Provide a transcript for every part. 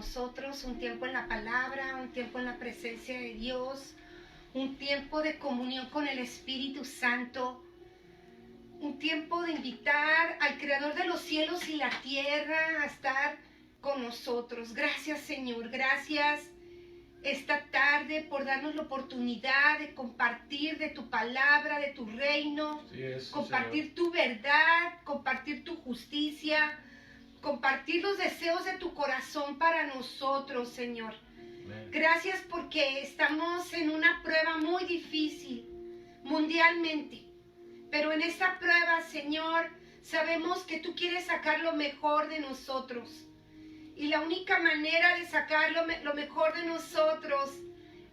nosotros, un tiempo en la palabra, un tiempo en la presencia de Dios, un tiempo de comunión con el Espíritu Santo, un tiempo de invitar al Creador de los cielos y la tierra a estar con nosotros. Gracias, Señor, gracias esta tarde por darnos la oportunidad de compartir de tu palabra, de tu reino, compartir tu verdad, compartir tu justicia, compartir los deseos de tu corazón para nosotros, Señor. Gracias porque estamos en una prueba muy difícil mundialmente, pero en esta prueba, Señor, sabemos que tú quieres sacar lo mejor de nosotros. Y la única manera de sacar lo mejor de nosotros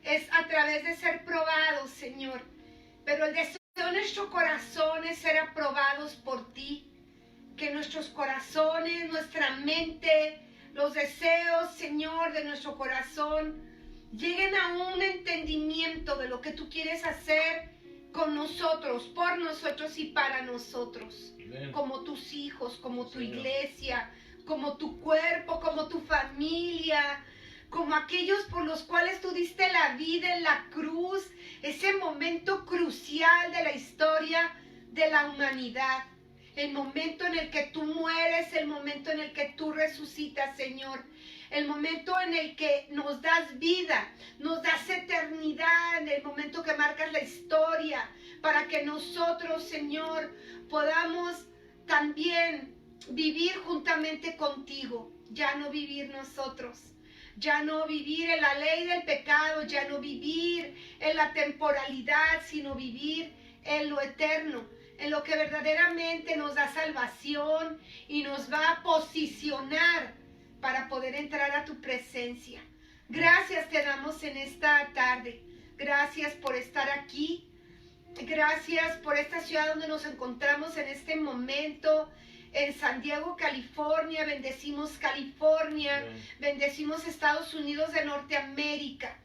es a través de ser probados, Señor. Pero el deseo de nuestro corazón es ser aprobados por ti. Que nuestros corazones, nuestra mente, los deseos, Señor, de nuestro corazón lleguen a un entendimiento de lo que tú quieres hacer con nosotros, por nosotros y para nosotros. Amén. Como tus hijos, como tu iglesia, como tu cuerpo, como tu familia, como aquellos por los cuales tú diste la vida en la cruz, ese momento crucial de la historia de la humanidad, el momento en el que tú mueres, el momento en el que tú resucitas, Señor, el momento en el que nos das vida, nos das eternidad, en el momento que marcas la historia, para que nosotros, Señor, podamos también vivir juntamente contigo, ya no vivir nosotros, ya no vivir en la ley del pecado, ya no vivir en la temporalidad, sino vivir en lo eterno, en lo que verdaderamente nos da salvación y nos va a posicionar para poder entrar a tu presencia. Gracias te damos en esta tarde, gracias por estar aquí, gracias por esta ciudad donde nos encontramos en este momento, en San Diego, California. Bendecimos California, bendecimos Estados Unidos de Norteamérica,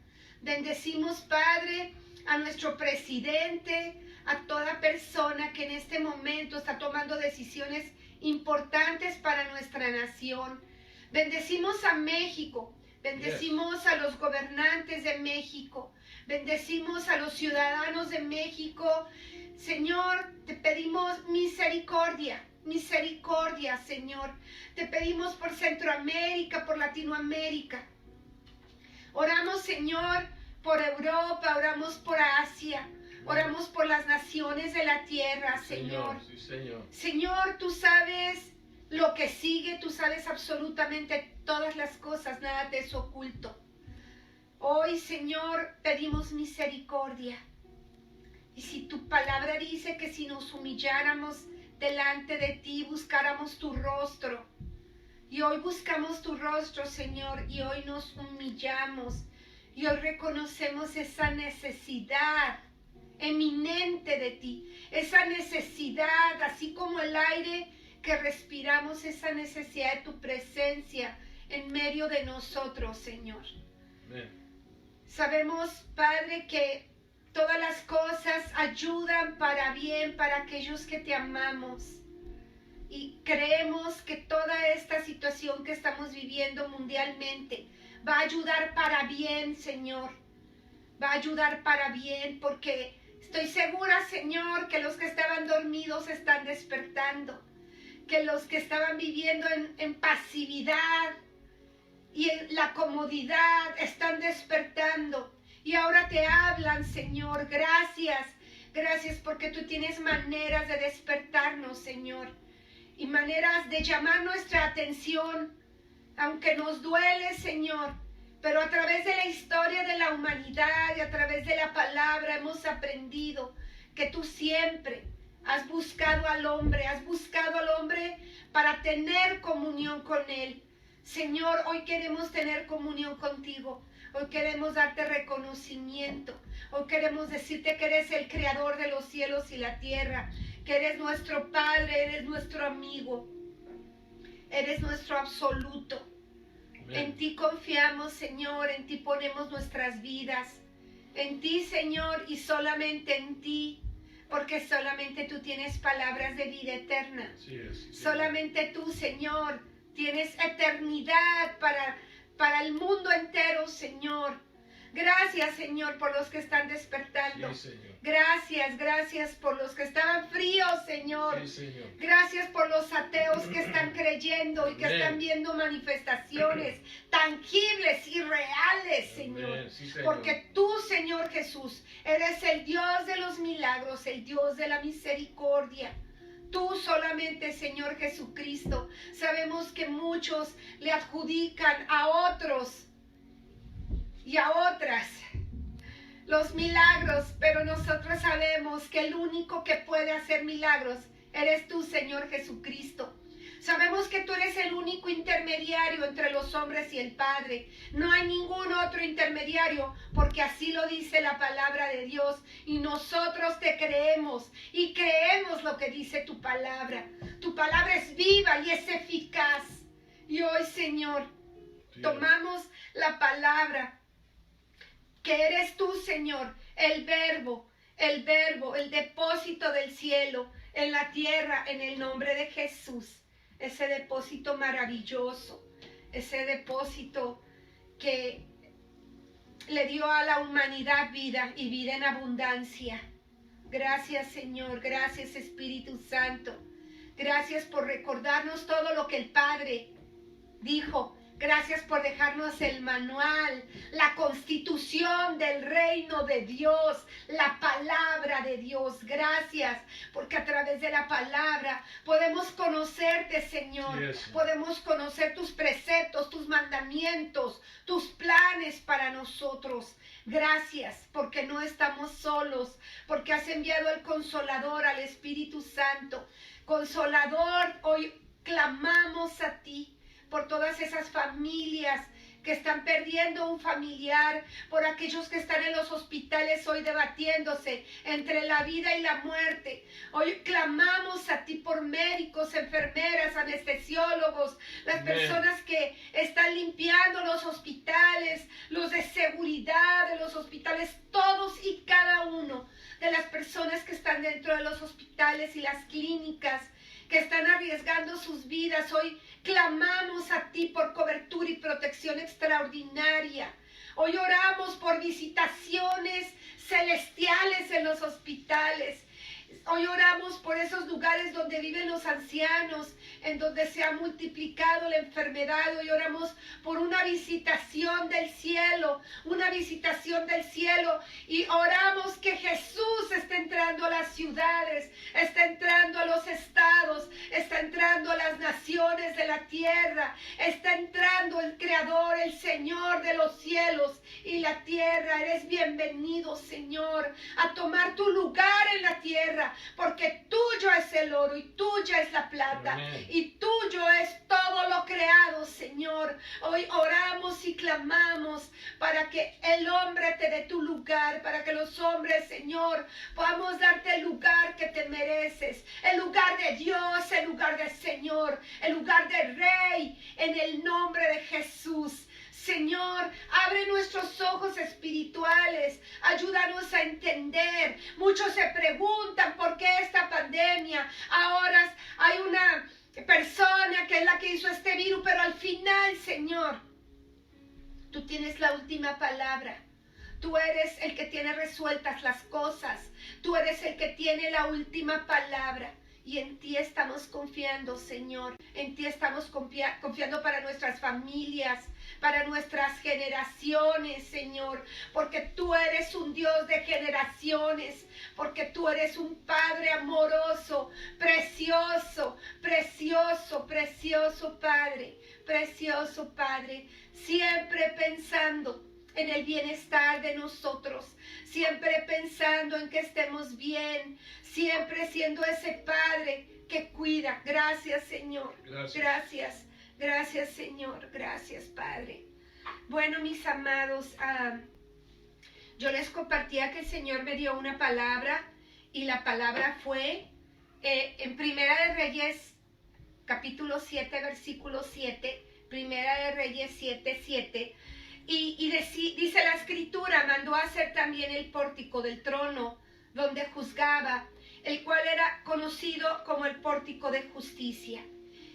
bendecimos, Padre, a nuestro presidente, a toda persona que en este momento está tomando decisiones importantes para nuestra nación. Bendecimos a México, bendecimos a los gobernantes de México, bendecimos a los ciudadanos de México. Señor, te pedimos misericordia. Misericordia, Señor. Te pedimos por Centroamérica, por Latinoamérica. Oramos, Señor, por Europa, oramos por Asia, oramos por las naciones de la tierra, Señor. Sí, Señor. Señor, tú sabes lo que sigue, tú sabes absolutamente todas las cosas, nada te es oculto. Hoy, Señor, pedimos misericordia. Y si tu palabra dice que si nos humilláramos delante de ti, buscáramos tu rostro. Y hoy buscamos tu rostro, Señor, y hoy nos humillamos. Y hoy reconocemos esa necesidad eminente de ti. Esa necesidad, así como el aire que respiramos, esa necesidad de tu presencia en medio de nosotros, Señor. Amén. Sabemos, Padre, que todas las cosas ayudan para bien para aquellos que te amamos. Y creemos que toda esta situación que estamos viviendo mundialmente va a ayudar para bien, Señor. Va a ayudar para bien porque estoy segura, Señor, que los que estaban dormidos están despertando. Que los que estaban viviendo en pasividad y en la comodidad están despertando. Y ahora te hablan, Señor. Gracias. Gracias porque tú tienes maneras de despertarnos, Señor. Y maneras de llamar nuestra atención. Aunque nos duele, Señor. Pero a través de la historia de la humanidad y a través de la palabra hemos aprendido que tú siempre has buscado al hombre. Has buscado al hombre para tener comunión con él. Señor, hoy queremos tener comunión contigo. Hoy queremos darte reconocimiento. Hoy queremos decirte que eres el creador de los cielos y la tierra. Que eres nuestro Padre, eres nuestro amigo. Eres nuestro absoluto. Amén. En ti confiamos, Señor. En ti ponemos nuestras vidas. En ti, Señor, y solamente en ti. Porque solamente tú tienes palabras de vida eterna. Sí, solamente tú, Señor, tienes eternidad para para el mundo entero, Señor. Gracias, Señor, por los que están despertando. Sí, Señor. Gracias por los que estaban fríos, Señor. Sí, Señor. Gracias por los ateos que están creyendo y que Amén. están viendo manifestaciones tangibles y reales, Señor. Amén. Sí, Señor. Porque tú, Señor Jesús, eres el Dios de los milagros, el Dios de la misericordia. Tú solamente, Señor Jesucristo. Sabemos que muchos le adjudican a otros y a otras los milagros, pero nosotros sabemos que el único que puede hacer milagros eres tú, Señor Jesucristo. Sabemos que tú eres el único intermediario entre los hombres y el Padre. No hay ningún otro intermediario, porque así lo dice la palabra de Dios. Y nosotros te creemos y creemos lo que dice tu palabra. Tu palabra es viva y es eficaz. Y hoy, Señor, tomamos la palabra que eres tú, Señor, el verbo, el depósito del cielo en la tierra, en el nombre de Jesús. Ese depósito maravilloso, ese depósito que le dio a la humanidad vida y vida en abundancia. Gracias, Señor, gracias, Espíritu Santo. Gracias por recordarnos todo lo que el Padre dijo. Gracias por dejarnos el manual, la constitución del reino de Dios, la palabra de Dios. Gracias, porque a través de la palabra podemos conocerte, Señor. Yes. Podemos conocer tus preceptos, tus mandamientos, tus planes para nosotros. Gracias, porque no estamos solos, porque has enviado al Consolador, al Espíritu Santo. Consolador, hoy clamamos a ti por todas esas familias que están perdiendo un familiar, por aquellos que están en los hospitales hoy debatiéndose entre la vida y la muerte. Hoy clamamos a ti por médicos, enfermeras, anestesiólogos, las personas que están limpiando los hospitales, los de seguridad de los hospitales, todos y cada uno de las personas que están dentro de los hospitales y las clínicas, que están arriesgando sus vidas. Hoy clamamos a ti por cobertura y protección extraordinaria. Hoy oramos por visitaciones celestiales en los hospitales. Hoy oramos por esos lugares donde viven los ancianos, en donde se ha multiplicado la enfermedad. Hoy oramos por una visitación del cielo, y oramos que Jesús esté entrando a las ciudades, está entrando a los estados, está entrando a las naciones de la tierra, está entrando el Creador, el Señor de los cielos y la tierra. Eres bienvenido, Señor, a tomar tu lugar en la tierra, porque tuyo es el oro y tuya es la plata. Amén. Y tuyo es todo lo creado, Señor. Hoy oramos y clamamos para que el hombre te dé tu lugar, para que los hombres, Señor, podamos darte el lugar que te mereces, el lugar de Dios, el lugar del Señor, el lugar del Rey, en el nombre de Jesús. Señor, abre nuestros ojos espirituales, ayúdanos a entender. Muchos se preguntan por qué esta pandemia. Ahora hay una persona que es la que hizo este virus, pero al final, Señor, tú tienes la última palabra. Tú eres el que tiene resueltas las cosas. Tú eres el que tiene la última palabra. Y en ti estamos confiando, Señor. En ti estamos confiando para nuestras familias, para nuestras generaciones, Señor. Porque tú eres un Dios de generaciones. Porque tú eres un Padre amoroso, precioso, precioso, precioso Padre. Precioso Padre. Siempre pensando en el bienestar de nosotros, siempre pensando en que estemos bien, siempre siendo ese Padre que cuida. Gracias, Señor. Gracias, gracias, Señor. Gracias, Padre. Bueno, mis amados, yo les compartía que el Señor me dio una palabra, y la palabra fue en Primera de Reyes, capítulo 7, versículo 7, Primera de Reyes 7:7. Y dice la escritura: mandó a hacer también el pórtico del trono donde juzgaba, el cual era conocido como el pórtico de justicia.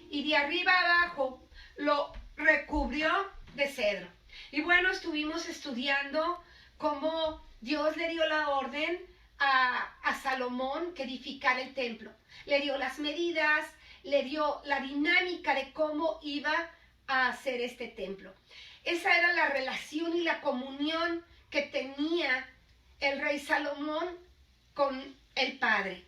Y de arriba abajo lo recubrió de cedro. Y bueno, estuvimos estudiando cómo Dios le dio la orden a Salomón que edificara el templo. Le dio las medidas, le dio la dinámica de cómo iba a hacer este templo. Esa era la relación y la comunión que tenía el rey Salomón con el Padre.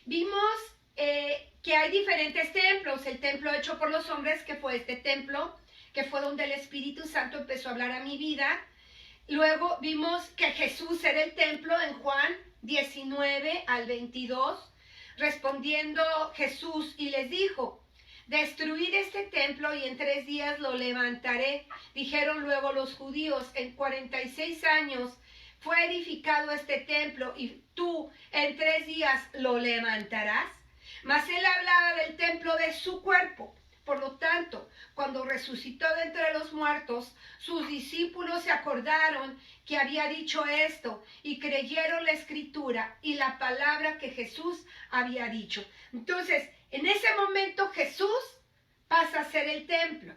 Vimos que hay diferentes templos. El templo hecho por los hombres, que fue este templo, que fue donde el Espíritu Santo empezó a hablar a mi vida. Luego vimos que Jesús era el templo en Juan 19 al 22. Respondiendo Jesús y les dijo: destruid este templo y en 3 días lo levantaré. Dijeron luego los judíos: en 46 años fue edificado este templo y tú en 3 días lo levantarás. Mas él hablaba del templo de su cuerpo. Por lo tanto, cuando resucitó de entre los muertos, sus discípulos se acordaron que había dicho esto y creyeron la escritura y la palabra que Jesús había dicho. Entonces, en ese momento Jesús pasa a ser el templo.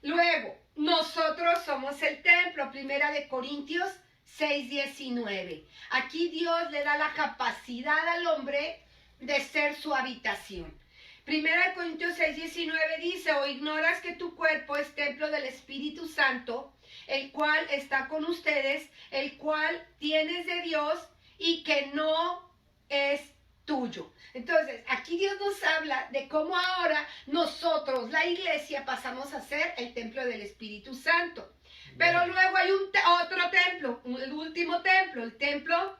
Luego, nosotros somos el templo. Primera de Corintios 6:19. Aquí Dios le da la capacidad al hombre de ser su habitación. Primera de Corintios 6:19 dice: ¿o ignoras que tu cuerpo es templo del Espíritu Santo, el cual está con ustedes, el cual tienes de Dios y que no es tuyo? Entonces, aquí Dios nos habla de cómo ahora nosotros, la iglesia, pasamos a ser el templo del Espíritu Santo. Pero luego hay otro templo, el último templo, el templo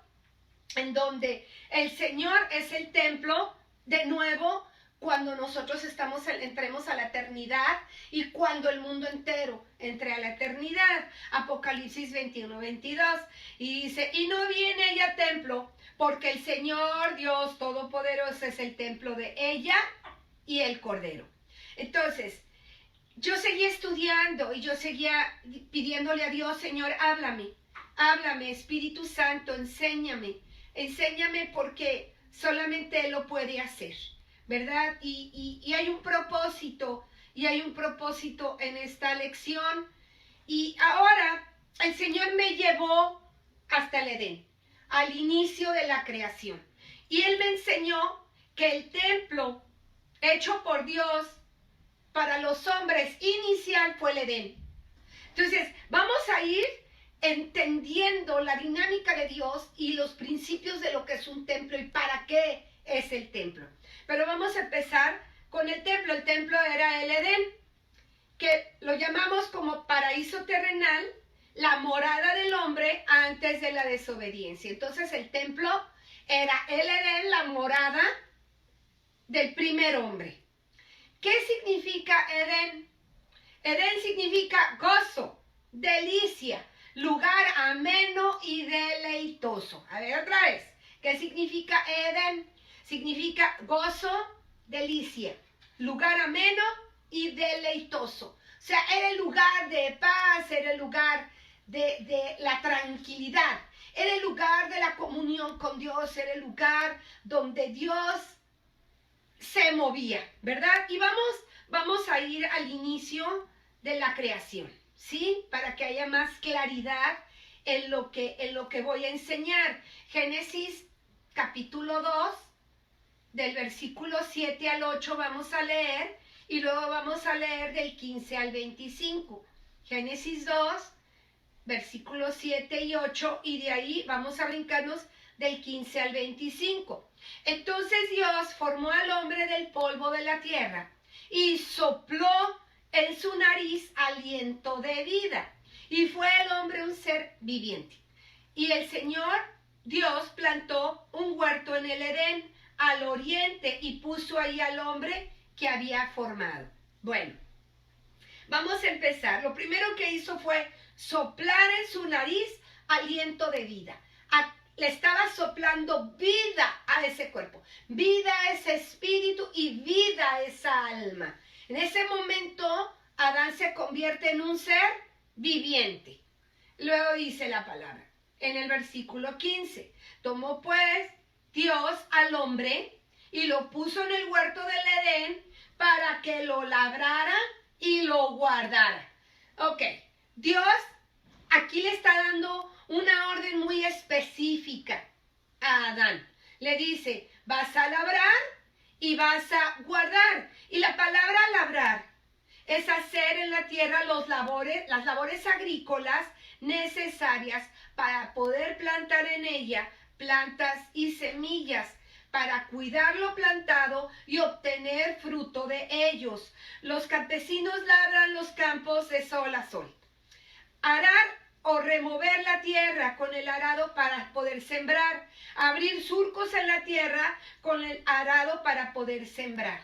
en donde el Señor es el templo de nuevo, cuando nosotros entremos a la eternidad y cuando el mundo entero entre a la eternidad. Apocalipsis 21:22. Y dice: y no viene ella templo, porque el Señor Dios Todopoderoso es el templo de ella y el Cordero. Entonces, yo seguía estudiando y yo seguía pidiéndole a Dios: Señor, háblame, háblame, Espíritu Santo, enséñame, enséñame, porque solamente Él lo puede hacer, ¿verdad? Y hay un propósito, en esta lección. Y ahora el Señor me llevó hasta el Edén, al inicio de la creación. Y Él me enseñó que el templo hecho por Dios para los hombres inicial fue el Edén. Entonces, vamos a ir entendiendo la dinámica de Dios y los principios de lo que es un templo y para qué es el templo. Pero vamos a empezar con el templo. El templo era el Edén, que lo llamamos como paraíso terrenal, la morada del hombre antes de la desobediencia. Entonces el templo era el Edén, la morada del primer hombre. ¿Qué significa Edén? Edén significa gozo, delicia, lugar ameno y deleitoso. A ver otra vez, ¿qué significa Edén? Significa gozo, delicia, lugar ameno y deleitoso. O sea, era el lugar de paz, era el lugar de la tranquilidad, era el lugar de la comunión con Dios, era el lugar donde Dios se movía, ¿verdad? Y vamos a ir al inicio de la creación, ¿sí? Para que haya más claridad en lo que voy a enseñar. Génesis capítulo 2, del versículo 7 al 8 vamos a leer, y luego vamos a leer del 15 al 25. Génesis 2, versículos 7 y 8, y de ahí vamos a brincarnos del 15 al 25. Entonces Dios formó al hombre del polvo de la tierra y sopló en su nariz aliento de vida, y fue el hombre un ser viviente. Y el Señor Dios plantó un huerto en el Edén, al oriente, y puso ahí al hombre que había formado. Bueno, vamos a empezar. Lo primero que hizo fue soplar en su nariz aliento de vida. Le estaba soplando vida a ese cuerpo, vida a ese espíritu y vida a esa alma. En ese momento, Adán se convierte en un ser viviente. Luego dice la palabra, en el versículo 15, tomó pues Dios al hombre y lo puso en el huerto del Edén para que lo labrara y lo guardara. Ok, Dios aquí le está dando una orden muy específica a Adán. Le dice, vas a labrar y vas a guardar. Y la palabra labrar es hacer en la tierra las labores agrícolas necesarias para poder plantar en ella plantas y semillas, para cuidar lo plantado y obtener fruto de ellos. Los campesinos labran los campos de sol a sol. Arar o remover la tierra con el arado para poder sembrar. Abrir surcos en la tierra con el arado para poder sembrar.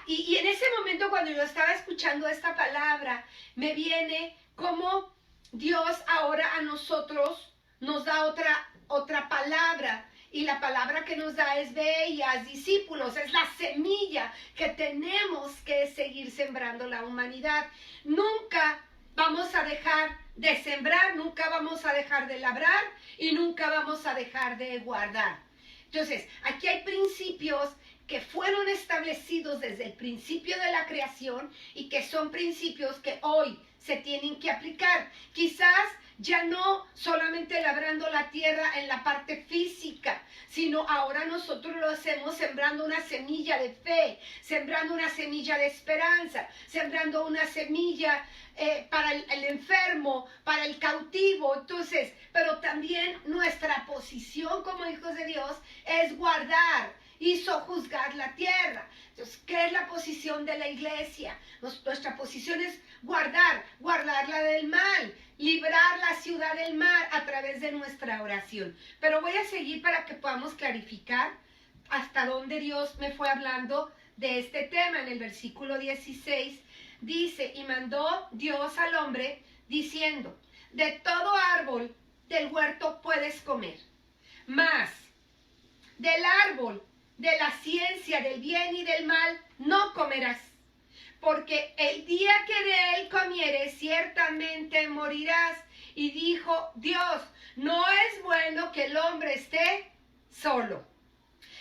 Y en ese momento, cuando yo estaba escuchando esta palabra, me viene como Dios ahora a nosotros nos da otra palabra. Y la palabra que nos da es ve y haz discípulos. Es la semilla que tenemos que seguir sembrando la humanidad. Nunca vamos a dejar de sembrar, nunca vamos a dejar de labrar y nunca vamos a dejar de guardar. Entonces, aquí hay principios que fueron establecidos desde el principio de la creación y que son principios que hoy se tienen que aplicar. Quizás ya no solamente labrando la tierra en la parte física, sino ahora nosotros lo hacemos sembrando una semilla de fe, sembrando una semilla de esperanza, sembrando una semilla para el enfermo, para el cautivo. Entonces, pero también nuestra posición como hijos de Dios es guardar y sojuzgar la tierra. Entonces, ¿qué es la posición de la iglesia? Nuestra posición es guardarla del mal, librar la ciudad del mal a través de nuestra oración. Pero voy a seguir para que podamos clarificar hasta dónde Dios me fue hablando de este tema. En el versículo 16 dice, y mandó Dios al hombre diciendo, de todo árbol del huerto puedes comer, mas del árbol de la ciencia del bien y del mal no comerás, porque el día que de él comieres ciertamente morirás. Y dijo Dios, no es bueno que el hombre esté solo.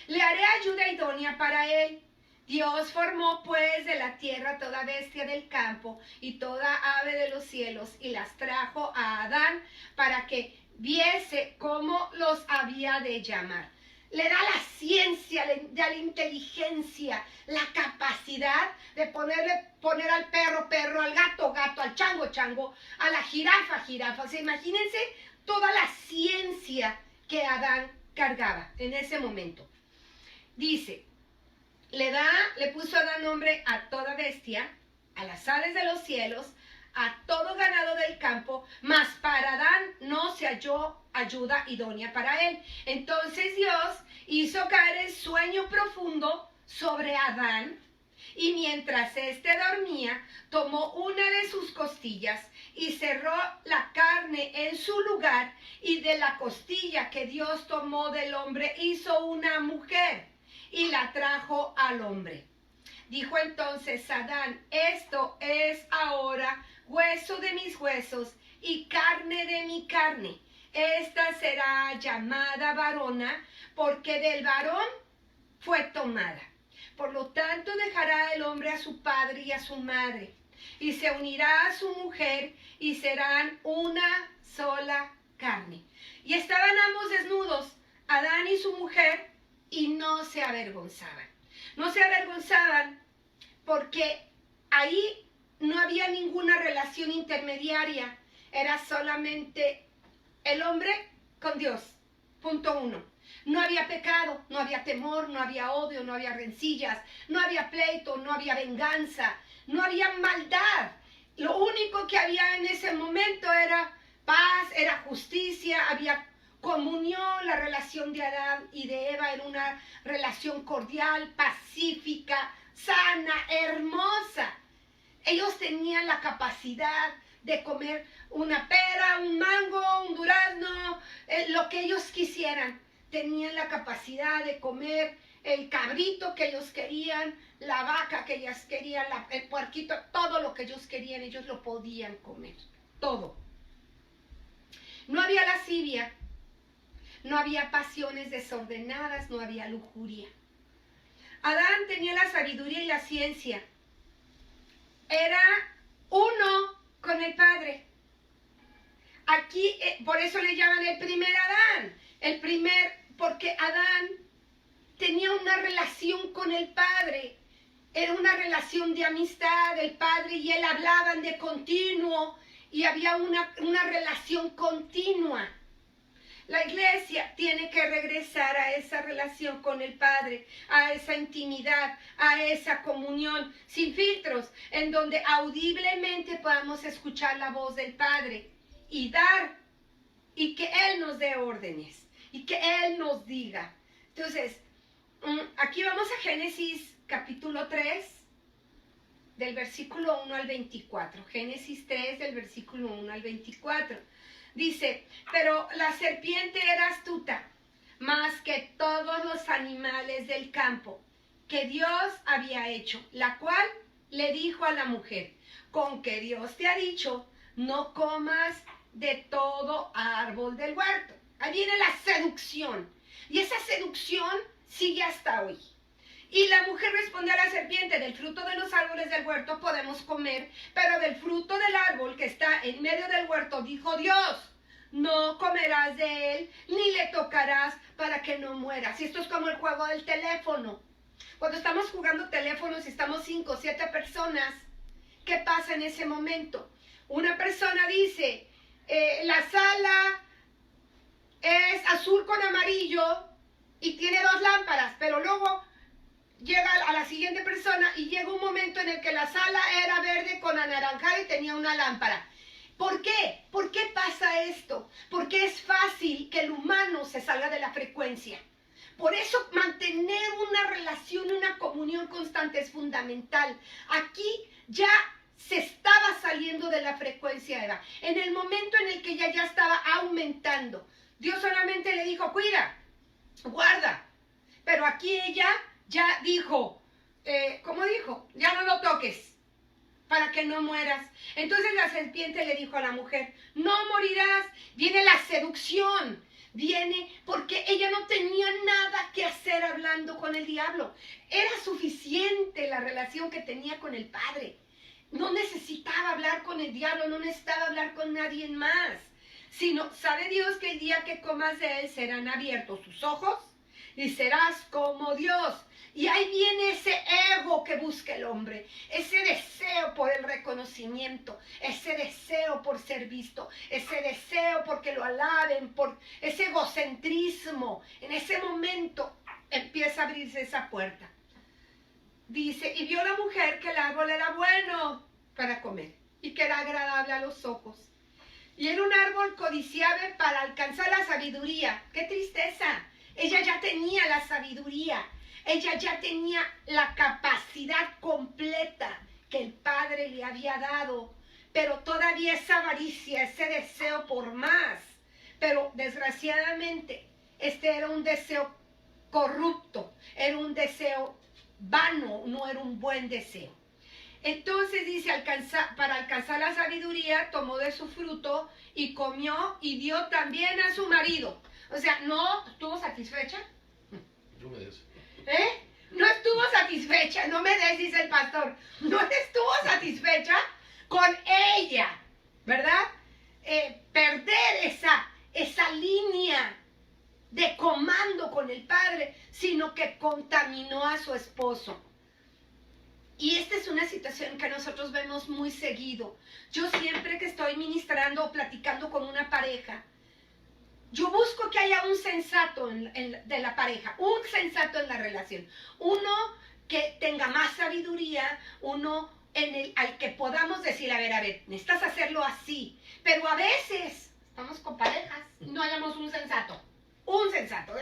Le haré ayuda idónea para él. Dios formó pues de la tierra toda bestia del campo y toda ave de los cielos y las trajo a Adán para que viese cómo los había de llamar. Le da la ciencia, le da la inteligencia, la capacidad de poner al perro, perro, al gato, gato, al chango, chango, a la jirafa, jirafa. O sea, imagínense toda la ciencia que Adán cargaba en ese momento. Dice, le puso Adán nombre a toda bestia, a las aves de los cielos, a todo ganado del campo, mas para Adán no se halló ayuda idónea para él. Entonces Dios hizo caer el sueño profundo sobre Adán, y mientras éste dormía, tomó una de sus costillas y cerró la carne en su lugar, y de la costilla que Dios tomó del hombre hizo una mujer y la trajo al hombre. Dijo entonces Adán, esto es ahora hueso de mis huesos y carne de mi carne. Esta será llamada varona, porque del varón fue tomada. Por lo tanto dejará el hombre a su padre y a su madre, y se unirá a su mujer, y serán una sola carne. Y estaban ambos desnudos, Adán y su mujer, y no se avergonzaban. No se avergonzaban porque ahí no había ninguna relación intermediaria. Era solamente el hombre con Dios. Punto 1. No había pecado, no había temor, no había odio, no había rencillas, no había pleito, no había venganza, no había maldad. Lo único que había en ese momento era paz, era justicia, había comunión. La relación de Adán y de Eva era una relación cordial, pacífica, sana, hermosa. Ellos tenían la capacidad de comer una pera, un mango, un durazno, lo que ellos quisieran. Tenían la capacidad de comer el cabrito que ellos querían, la vaca que ellos querían, el puerquito, todo lo que ellos querían, ellos lo podían comer, todo. No había lascivia, no había pasiones desordenadas, no había lujuria. Adán tenía la sabiduría y la ciencia. Era uno con el Padre. Aquí, por eso le llaman el primer Adán. Porque Adán tenía una relación con el Padre. Era una relación de amistad. El Padre y él hablaban de continuo y había una relación continua. La iglesia tiene que regresar a esa relación con el Padre, a esa intimidad, a esa comunión sin filtros, en donde audiblemente podamos escuchar la voz del Padre y que Él nos dé órdenes y que Él nos diga. Entonces, aquí vamos a Génesis capítulo 3, del versículo 1 al 24. Génesis 3, del versículo 1 al 24. Dice, pero la serpiente era astuta, más que todos los animales del campo que Dios había hecho, la cual le dijo a la mujer, con que Dios te ha dicho, no comas de todo árbol del huerto. Ahí viene la seducción, y esa seducción sigue hasta hoy. Y la mujer responde a la serpiente, del fruto de los árboles del huerto podemos comer, pero del fruto del árbol que está en medio del huerto, dijo Dios, no comerás de él, ni le tocarás para que no mueras. Y esto es como el juego del teléfono. Cuando estamos jugando teléfonos y estamos 5 o 7 personas, ¿qué pasa en ese momento? Una persona dice, la sala es azul con amarillo y tiene 2 lámparas, pero luego llega a la siguiente persona y llega un momento en el que la sala era verde con anaranjada y tenía una lámpara. ¿Por qué? ¿Por qué pasa esto? Porque es fácil que el humano se salga de la frecuencia. Por eso mantener una relación, una comunión constante es fundamental. Aquí ya se estaba saliendo de la frecuencia, Eva. En el momento en el que ella ya estaba aumentando, Dios solamente le dijo, cuida, guarda. Pero aquí ella ya dijo, ¿cómo dijo? Ya no lo toques, para que no mueras. Entonces la serpiente le dijo a la mujer, no morirás. Viene la seducción, viene porque ella no tenía nada que hacer hablando con el diablo. Era suficiente la relación que tenía con el Padre. No necesitaba hablar con el diablo, no necesitaba hablar con nadie más. Sino, sabe Dios que el día que comas de él serán abiertos tus ojos y serás como Dios. Y ahí viene ese ego que busca el hombre, ese deseo por el reconocimiento, ese deseo por ser visto, ese deseo porque lo alaben, por ese egocentrismo. En ese momento empieza a abrirse esa puerta. Dice, y vio la mujer que el árbol era bueno para comer y que era agradable a los ojos. Y era un árbol codiciable para alcanzar la sabiduría. ¡Qué tristeza! Ella ya tenía la sabiduría. Ella ya tenía la capacidad completa que el Padre le había dado, pero todavía esa avaricia, ese deseo por más. Pero desgraciadamente, este era un deseo corrupto, era un deseo vano, no era un buen deseo. Entonces dice, para alcanzar la sabiduría, tomó de su fruto y comió y dio también a su marido. O sea, ¿no estuvo satisfecha? Yo me des. No estuvo satisfecha, no me des, dice el pastor, no estuvo satisfecha con ella, ¿verdad? Perder esa línea de comando con el Padre, sino que contaminó a su esposo. Y esta es una situación que nosotros vemos muy seguido. Yo siempre que estoy ministrando o platicando con una pareja, yo busco que haya un sensato de la pareja, un sensato en la relación. Uno que tenga más sabiduría, uno al que podamos decir, a ver, necesitas hacerlo así. Pero a veces estamos con parejas y no hayamos un sensato. Un sensato.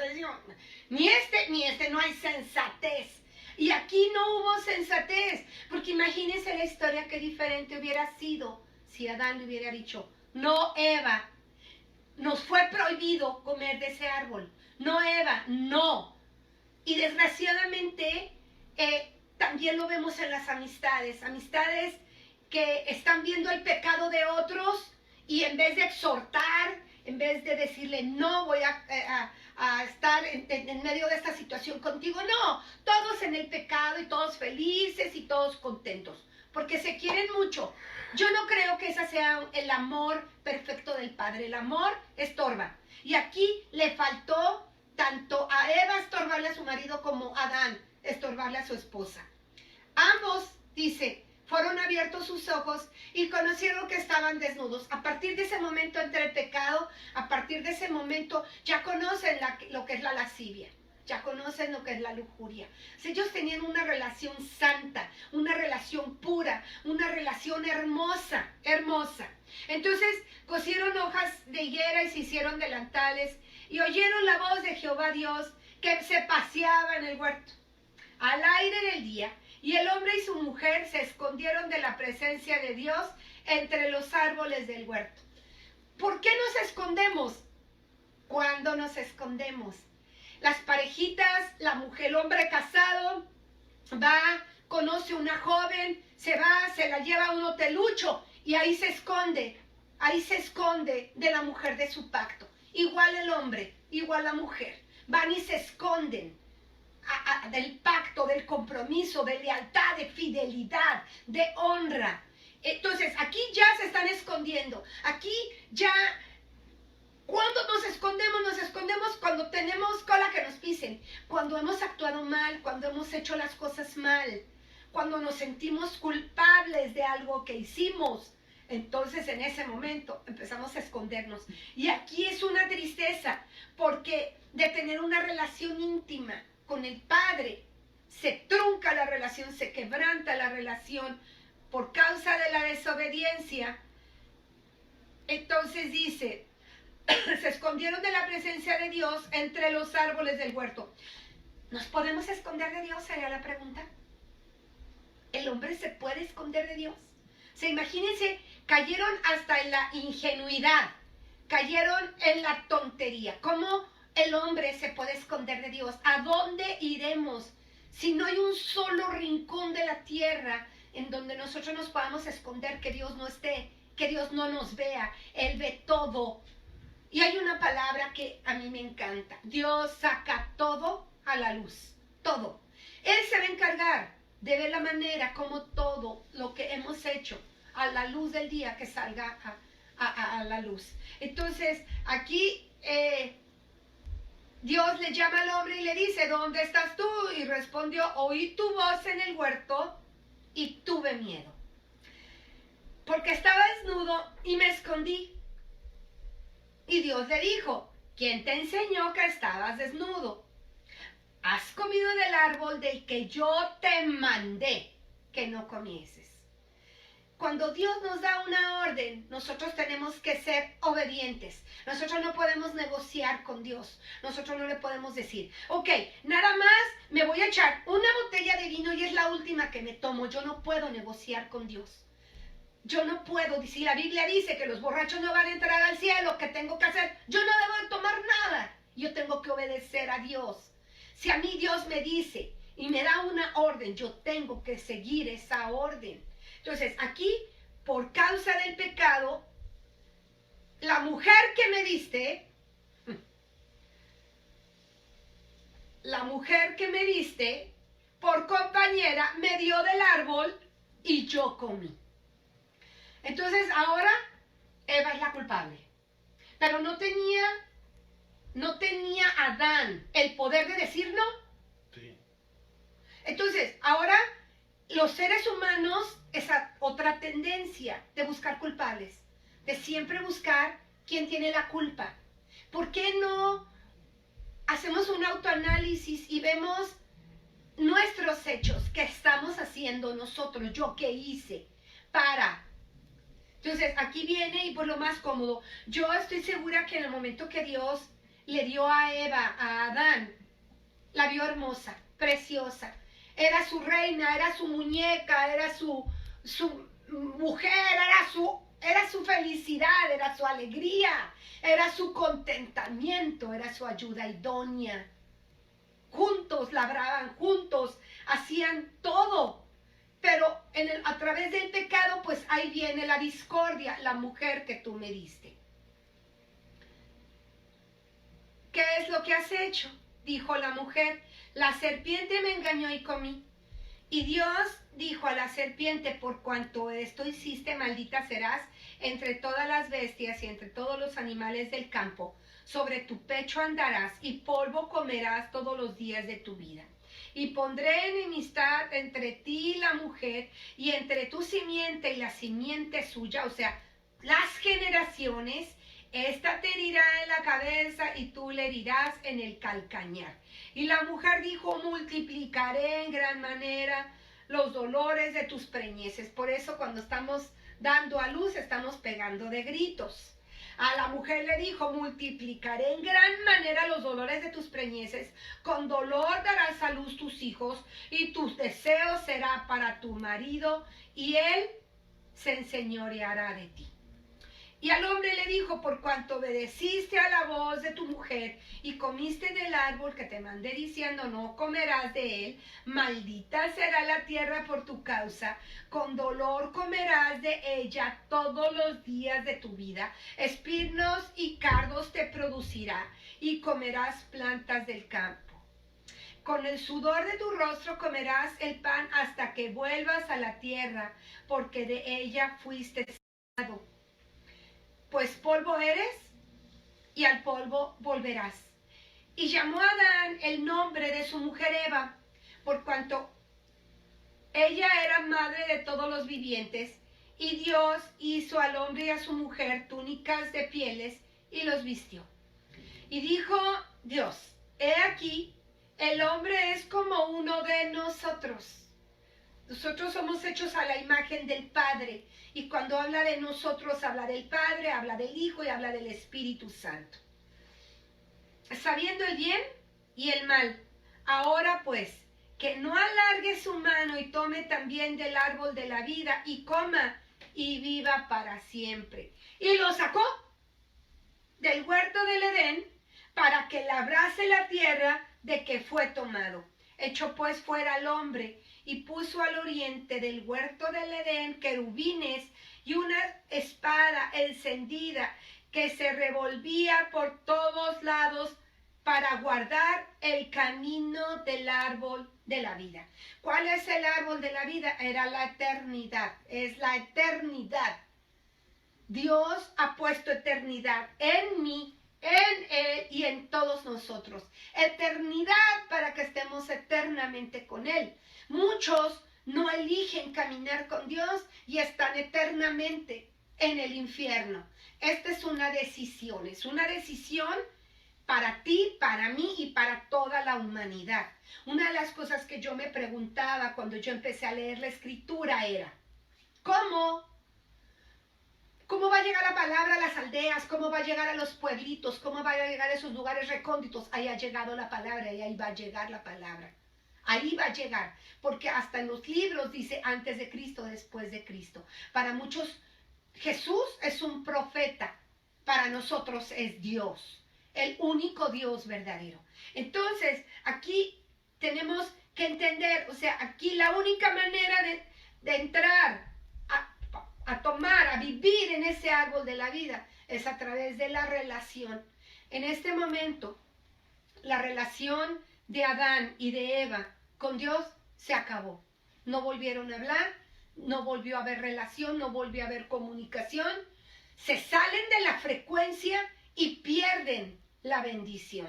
Ni este, no hay sensatez. Y aquí no hubo sensatez, porque imagínense la historia que diferente hubiera sido si Adán le hubiera dicho, no, Eva, nos fue prohibido comer de ese árbol. No, Eva, no. Y desgraciadamente también lo vemos en las amistades. Amistades que están viendo el pecado de otros y en vez de exhortar, en vez de decirle, no voy a estar en medio de esta situación contigo, no. Todos en el pecado y todos felices y todos contentos. porque se quieren mucho. Yo no creo que ese sea el amor perfecto del padre. El amor estorba. Y aquí le faltó tanto a Eva estorbarle a su marido como a Adán estorbarle a su esposa. Ambos, dice, fueron abiertos sus ojos y conocieron que estaban desnudos. A partir de ese momento entra el pecado, a partir de ese momento ya conocen lo que es la lascivia, ya conocen lo que es la lujuria. Si ellos tenían una relación santa, una relación pura, una relación hermosa, hermosa. Entonces cosieron hojas de higuera y se hicieron delantales y oyeron la voz de Jehová Dios que se paseaba en el huerto al aire del día. Y el hombre y su mujer se escondieron de la presencia de Dios entre los árboles del huerto. ¿Por qué nos escondemos? ¿Cuándo nos escondemos? Las parejitas, la mujer, el hombre casado, va, conoce una joven, se va, se la lleva a un hotelucho y ahí se esconde de la mujer de su pacto. Igual el hombre, igual la mujer, van y se esconden del pacto, del compromiso, de lealtad, de fidelidad, de honra. Entonces, aquí ya se están escondiendo. Aquí ya, ¿cuándo nos escondemos? Nos escondemos cuando tenemos cola que nos pisen, cuando hemos actuado mal, cuando hemos hecho las cosas mal, cuando nos sentimos culpables de algo que hicimos. Entonces, en ese momento empezamos a escondernos. Y aquí es una tristeza, porque de tener una relación íntima con el Padre, se trunca la relación, se quebranta la relación por causa de la desobediencia. Entonces dice, se escondieron de la presencia de Dios entre los árboles del huerto. ¿Nos podemos esconder de Dios? Sería la pregunta. ¿El hombre se puede esconder de Dios? Imagínense, cayeron hasta en la ingenuidad, cayeron en la tontería. ¿Cómo el hombre se puede esconder de Dios? ¿A dónde iremos si no hay un solo rincón de la tierra en donde nosotros nos podamos esconder, que Dios no esté, que Dios no nos vea? Él ve todo. Y hay una palabra que a mí me encanta. Dios saca todo a la luz, todo. Él se va a encargar de ver la manera como todo lo que hemos hecho a la luz del día que salga a la luz. Entonces, aquí Dios le llama al hombre y le dice, ¿dónde estás tú? Y respondió, oí tu voz en el huerto y tuve miedo, porque estaba desnudo y me escondí. Y Dios le dijo, ¿quién te enseñó que estabas desnudo? Has comido del árbol del que yo te mandé que no comieses. Cuando Dios nos da una orden, nosotros tenemos que ser obedientes. Nosotros no podemos negociar con Dios. Nosotros no le podemos decir, ok, nada más me voy a echar una botella de vino y es la última que me tomo. Yo no puedo negociar con Dios. Yo no puedo, si la Biblia dice que los borrachos no van a entrar al cielo, ¿qué tengo que hacer? Yo no debo de tomar nada. Yo tengo que obedecer a Dios. Si a mí Dios me dice y me da una orden, yo tengo que seguir esa orden. Entonces, aquí, por causa del pecado, la mujer que me diste, por compañera, me dio del árbol y yo comí. Entonces, ahora Eva es la culpable. Pero no tenía Adán el poder de decir no. Sí. Entonces, ahora los seres humanos, esa otra tendencia de buscar culpables, de siempre buscar quién tiene la culpa. ¿Por qué no hacemos un autoanálisis y vemos nuestros hechos, qué estamos haciendo nosotros, yo qué hice para? Entonces, aquí viene, y por lo más cómodo, yo estoy segura que en el momento que Dios le dio a Eva, a Adán, la vio hermosa, preciosa. Era su reina, era su muñeca, era su mujer, era su felicidad, era su alegría, era su contentamiento, era su ayuda idónea. Juntos labraban, juntos hacían todo. Pero a través del pecado, pues ahí viene la discordia, la mujer que tú me diste. ¿Qué es lo que has hecho? Dijo la mujer, la serpiente me engañó y comí. Y Dios dijo a la serpiente, por cuanto esto hiciste, maldita serás entre todas las bestias y entre todos los animales del campo. Sobre tu pecho andarás y polvo comerás todos los días de tu vida. Y pondré enemistad entre ti y la mujer, y entre tu simiente y la simiente suya, o sea, las generaciones. Esta te herirá en la cabeza y tú le herirás en el calcañar. Y la mujer dijo, multiplicaré en gran manera los dolores de tus preñeces. Por eso cuando estamos dando a luz estamos pegando de gritos. A la mujer le dijo, multiplicaré en gran manera los dolores de tus preñeces, con dolor darás a luz tus hijos, y tus deseos será para tu marido, y él se enseñoreará de ti. Y al hombre le dijo, por cuanto obedeciste a la voz de tu mujer y comiste del árbol que te mandé diciendo, no comerás de él, maldita será la tierra por tu causa, con dolor comerás de ella todos los días de tu vida, espinos y cardos te producirá, y comerás plantas del campo. Con el sudor de tu rostro comerás el pan hasta que vuelvas a la tierra, porque de ella fuiste sacado. Pues polvo eres, y al polvo volverás. Y llamó a Adán el nombre de su mujer Eva, por cuanto ella era madre de todos los vivientes, y Dios hizo al hombre y a su mujer túnicas de pieles, y los vistió. Y dijo Dios, he aquí, el hombre es como uno de nosotros. Nosotros somos hechos a la imagen del Padre. Y cuando habla de nosotros, habla del Padre, habla del Hijo y habla del Espíritu Santo. Sabiendo el bien y el mal. Ahora pues, que no alargue su mano y tome también del árbol de la vida y coma y viva para siempre. Y lo sacó del huerto del Edén para que labrase la tierra de que fue tomado. Echó pues fuera al hombre y puso al oriente del huerto del Edén querubines y una espada encendida que se revolvía por todos lados para guardar el camino del árbol de la vida. ¿Cuál es el árbol de la vida? Era la eternidad, es la eternidad. Dios ha puesto eternidad en mí, en Él y en todos nosotros. Eternidad para que estemos eternamente con Él. Muchos no eligen caminar con Dios y están eternamente en el infierno. Esta es una decisión para ti, para mí y para toda la humanidad. Una de las cosas que yo me preguntaba cuando yo empecé a leer la Escritura era, ¿cómo va a llegar la palabra a las aldeas? ¿Cómo va a llegar a los pueblitos? ¿Cómo va a llegar a esos lugares recónditos? Ahí ha llegado la palabra y ahí va a llegar la palabra. Ahí va a llegar, porque hasta en los libros dice antes de Cristo, después de Cristo. Para muchos Jesús es un profeta, para nosotros es Dios, el único Dios verdadero. Entonces, aquí tenemos que entender, o sea, aquí la única manera de entrar a tomar, a vivir en ese árbol de la vida, es a través de la relación. En este momento, la relación de Adán y de Eva con Dios se acabó. No volvieron a hablar, no volvió a haber relación, no volvió a haber comunicación. Se salen de la frecuencia y pierden la bendición.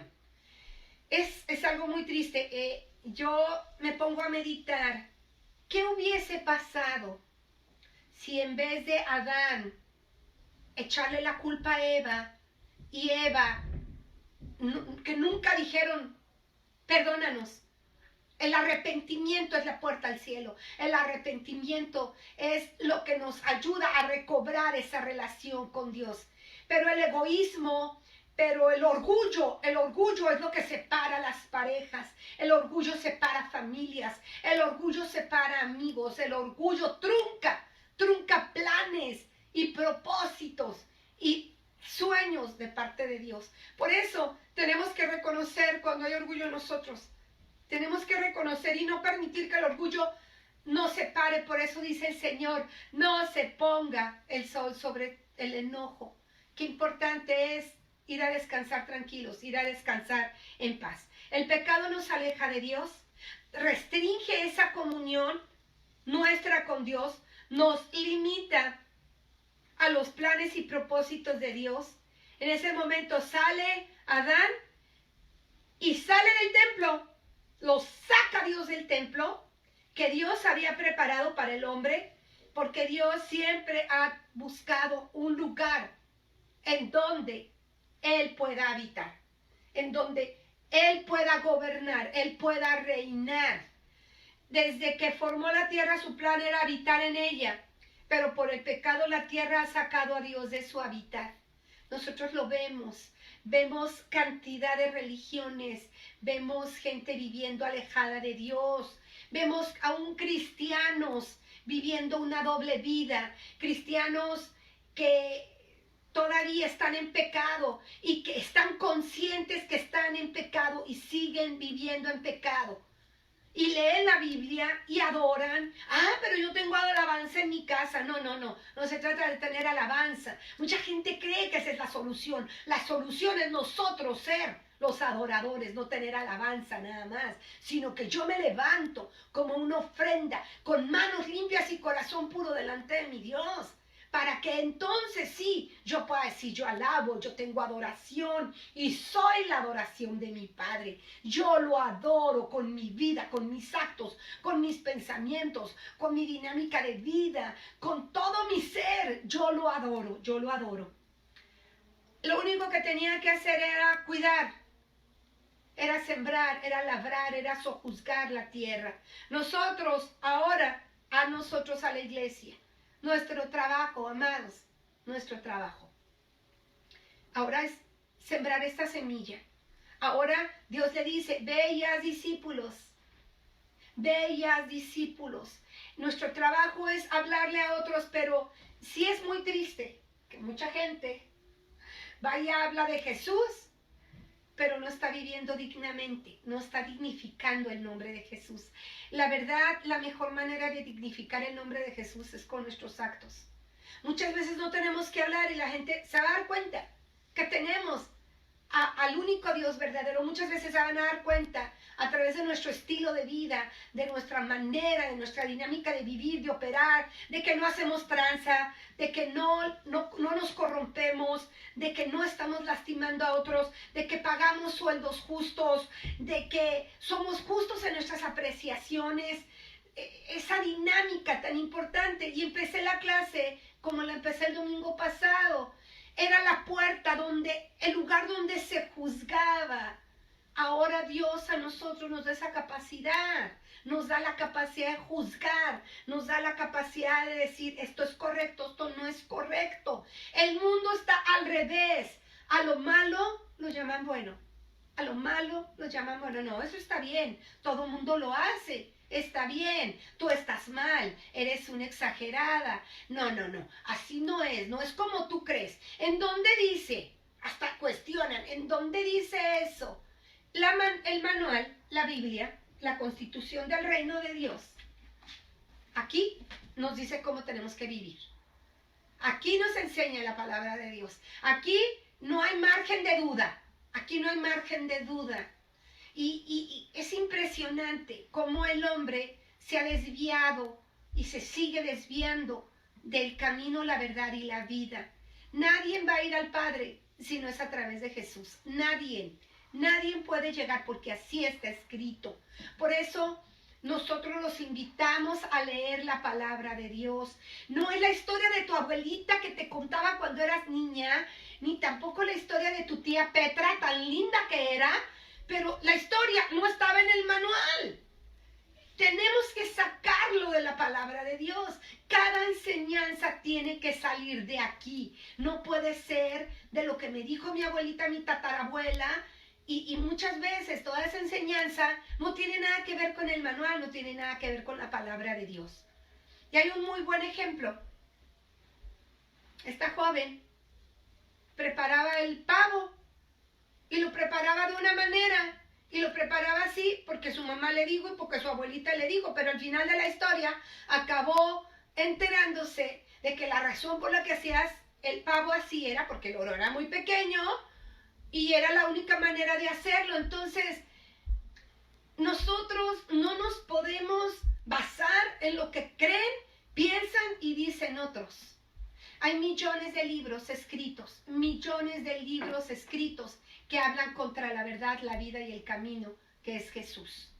Es algo muy triste. Yo me pongo a meditar, ¿qué hubiese pasado si en vez de Adán echarle la culpa a Eva y Eva, que nunca dijeron, perdónanos? El arrepentimiento es la puerta al cielo. El arrepentimiento es lo que nos ayuda a recobrar esa relación con Dios. Pero el egoísmo, pero el orgullo es lo que separa las parejas. El orgullo separa familias. El orgullo separa amigos. El orgullo trunca planes y propósitos y sueños de parte de Dios. Por eso tenemos que reconocer cuando hay orgullo en nosotros. Tenemos que reconocer y no permitir que el orgullo nos separe. Por eso dice el Señor, no se ponga el sol sobre el enojo. Qué importante es ir a descansar tranquilos, ir a descansar en paz. El pecado nos aleja de Dios, restringe esa comunión nuestra con Dios, nos limita a los planes y propósitos de Dios. En ese momento sale Adán y sale del templo, lo saca Dios del templo que Dios había preparado para el hombre, porque Dios siempre ha buscado un lugar en donde Él pueda habitar, en donde Él pueda gobernar, Él pueda reinar. Desde que formó la tierra, su plan era habitar en ella, pero por el pecado la tierra ha sacado a Dios de su hábitat. Nosotros lo vemos, vemos cantidad de religiones, vemos gente viviendo alejada de Dios, vemos aún cristianos viviendo una doble vida, cristianos que todavía están en pecado y que están conscientes que están en pecado y siguen viviendo en pecado. Y leen la Biblia y adoran. Pero yo tengo alabanza en mi casa. No se trata de tener alabanza. Mucha gente cree que esa es la solución. La solución es nosotros ser los adoradores, no tener alabanza nada más, sino que yo me levanto como una ofrenda, con manos limpias y corazón puro delante de mi Dios, para que entonces sí, yo pueda decir, yo alabo, yo tengo adoración y soy la adoración de mi Padre. Yo lo adoro con mi vida, con mis actos, con mis pensamientos, con mi dinámica de vida, con todo mi ser. Yo lo adoro, yo lo adoro. Lo único que tenía que hacer era cuidar, era sembrar, era labrar, era sojuzgar la tierra. Nosotros ahora, a la iglesia, nuestro trabajo, amados, nuestro trabajo. Ahora es sembrar esta semilla. Ahora Dios le dice, ve y haz discípulos. Ve y haz discípulos. Nuestro trabajo es hablarle a otros, pero sí es muy triste que mucha gente vaya y habla de Jesús, pero no está viviendo dignamente, no está dignificando el nombre de Jesús. La verdad, la mejor manera de dignificar el nombre de Jesús es con nuestros actos. Muchas veces no tenemos que hablar y la gente se va a dar cuenta que tenemos al único Dios verdadero. Muchas veces se van a dar cuenta a través de nuestro estilo de vida, de nuestra manera, de nuestra dinámica de vivir, de operar, de que no hacemos tranza, de que no nos corrompemos, de que no estamos lastimando a otros, de que pagamos sueldos justos, de que somos justos en nuestras apreciaciones. Esa dinámica tan importante. Y empecé la clase como la empecé el domingo pasado. Era la puerta el lugar donde se juzgaba. Ahora Dios a nosotros nos da esa capacidad, nos da la capacidad de juzgar, nos da la capacidad de decir esto es correcto, esto no es correcto. El mundo está al revés. A lo malo lo llaman bueno, a lo malo lo llaman bueno. No, eso está bien, todo el mundo lo hace. Está bien, tú estás mal, eres una exagerada. No, así no es como tú crees. ¿En dónde dice? Hasta cuestionan, ¿en dónde dice eso? El manual, la Biblia, la Constitución del Reino de Dios, aquí nos dice cómo tenemos que vivir. Aquí nos enseña la palabra de Dios. Aquí no hay margen de duda, aquí no hay margen de duda. Y es impresionante cómo el hombre se ha desviado y se sigue desviando del camino, la verdad y la vida. Nadie va a ir al Padre si no es a través de Jesús. Nadie puede llegar porque así está escrito. Por eso nosotros los invitamos a leer la palabra de Dios. No es la historia de tu abuelita que te contaba cuando eras niña, ni tampoco la historia de tu tía Petra, tan linda que era, pero la historia no estaba en el manual. Tenemos que sacarlo de la palabra de Dios. Cada enseñanza tiene que salir de aquí. No puede ser de lo que me dijo mi abuelita, mi tatarabuela. Y muchas veces toda esa enseñanza no tiene nada que ver con el manual, no tiene nada que ver con la palabra de Dios. Y hay un muy buen ejemplo. Esta joven preparaba el pavo. Y lo preparaba de una manera, y lo preparaba así porque su mamá le dijo y porque su abuelita le dijo, pero al final de la historia acabó enterándose de que la razón por la que hacías el pavo así era porque el oro era muy pequeño y era la única manera de hacerlo. Entonces, nosotros nosotros no nos podemos basar en lo que creen, piensan y dicen otros. Hay millones de libros escritos que hablan contra la verdad, la vida y el camino que es Jesús.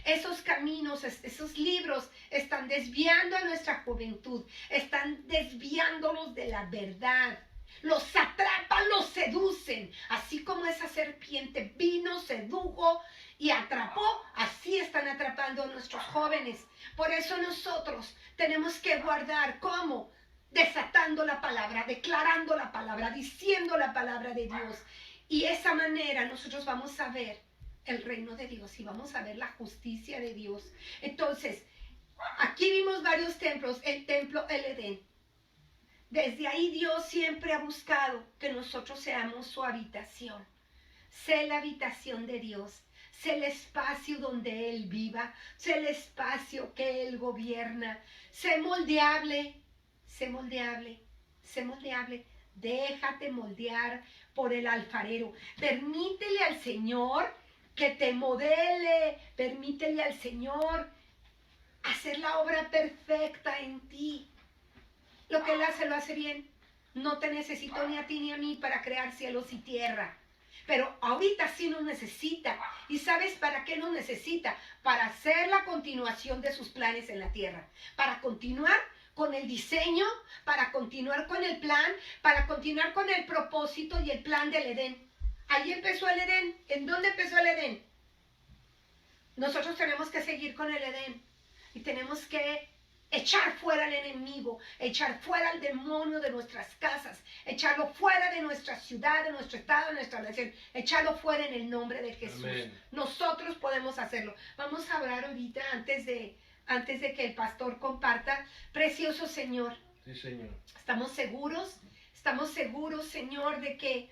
Esos caminos, esos libros están desviando a nuestra juventud, están desviándolos de la verdad. Los atrapan, los seducen, así como esa serpiente vino, sedujo y atrapó, así están atrapando a nuestros jóvenes. Por eso nosotros tenemos que guardar, ¿cómo? Desatando la palabra, declarando la palabra, diciendo la palabra de Dios. Y esa manera nosotros vamos a ver el reino de Dios y vamos a ver la justicia de Dios. Entonces, aquí vimos varios templos, el templo, el Edén. Desde ahí Dios siempre ha buscado que nosotros seamos su habitación. Sé la habitación de Dios, sé el espacio donde Él viva, sé el espacio que Él gobierna. Sé moldeable, sé moldeable, sé moldeable. Déjate moldear por el alfarero. Permítele al Señor que te modele, permítele al Señor hacer la obra perfecta en ti. Lo que Él hace, lo hace bien. No te necesito ni a ti ni a mí para crear cielos y tierra. Pero ahorita sí nos necesita. ¿Y sabes para qué nos necesita? Para hacer la continuación de sus planes en la tierra. Para continuar con el diseño, para continuar con el plan, para continuar con el propósito y el plan del Edén. Ahí empezó el Edén. ¿En dónde empezó el Edén? Nosotros tenemos que seguir con el Edén. Y tenemos que echar fuera al enemigo, echar fuera al demonio de nuestras casas, echarlo fuera de nuestra ciudad, de nuestro estado, de nuestra nación, echarlo fuera en el nombre de Jesús. Amén. Nosotros podemos hacerlo. Vamos a orar ahorita antes de que el pastor comparta. Precioso Señor. Sí, Señor. Estamos seguros, Señor, de que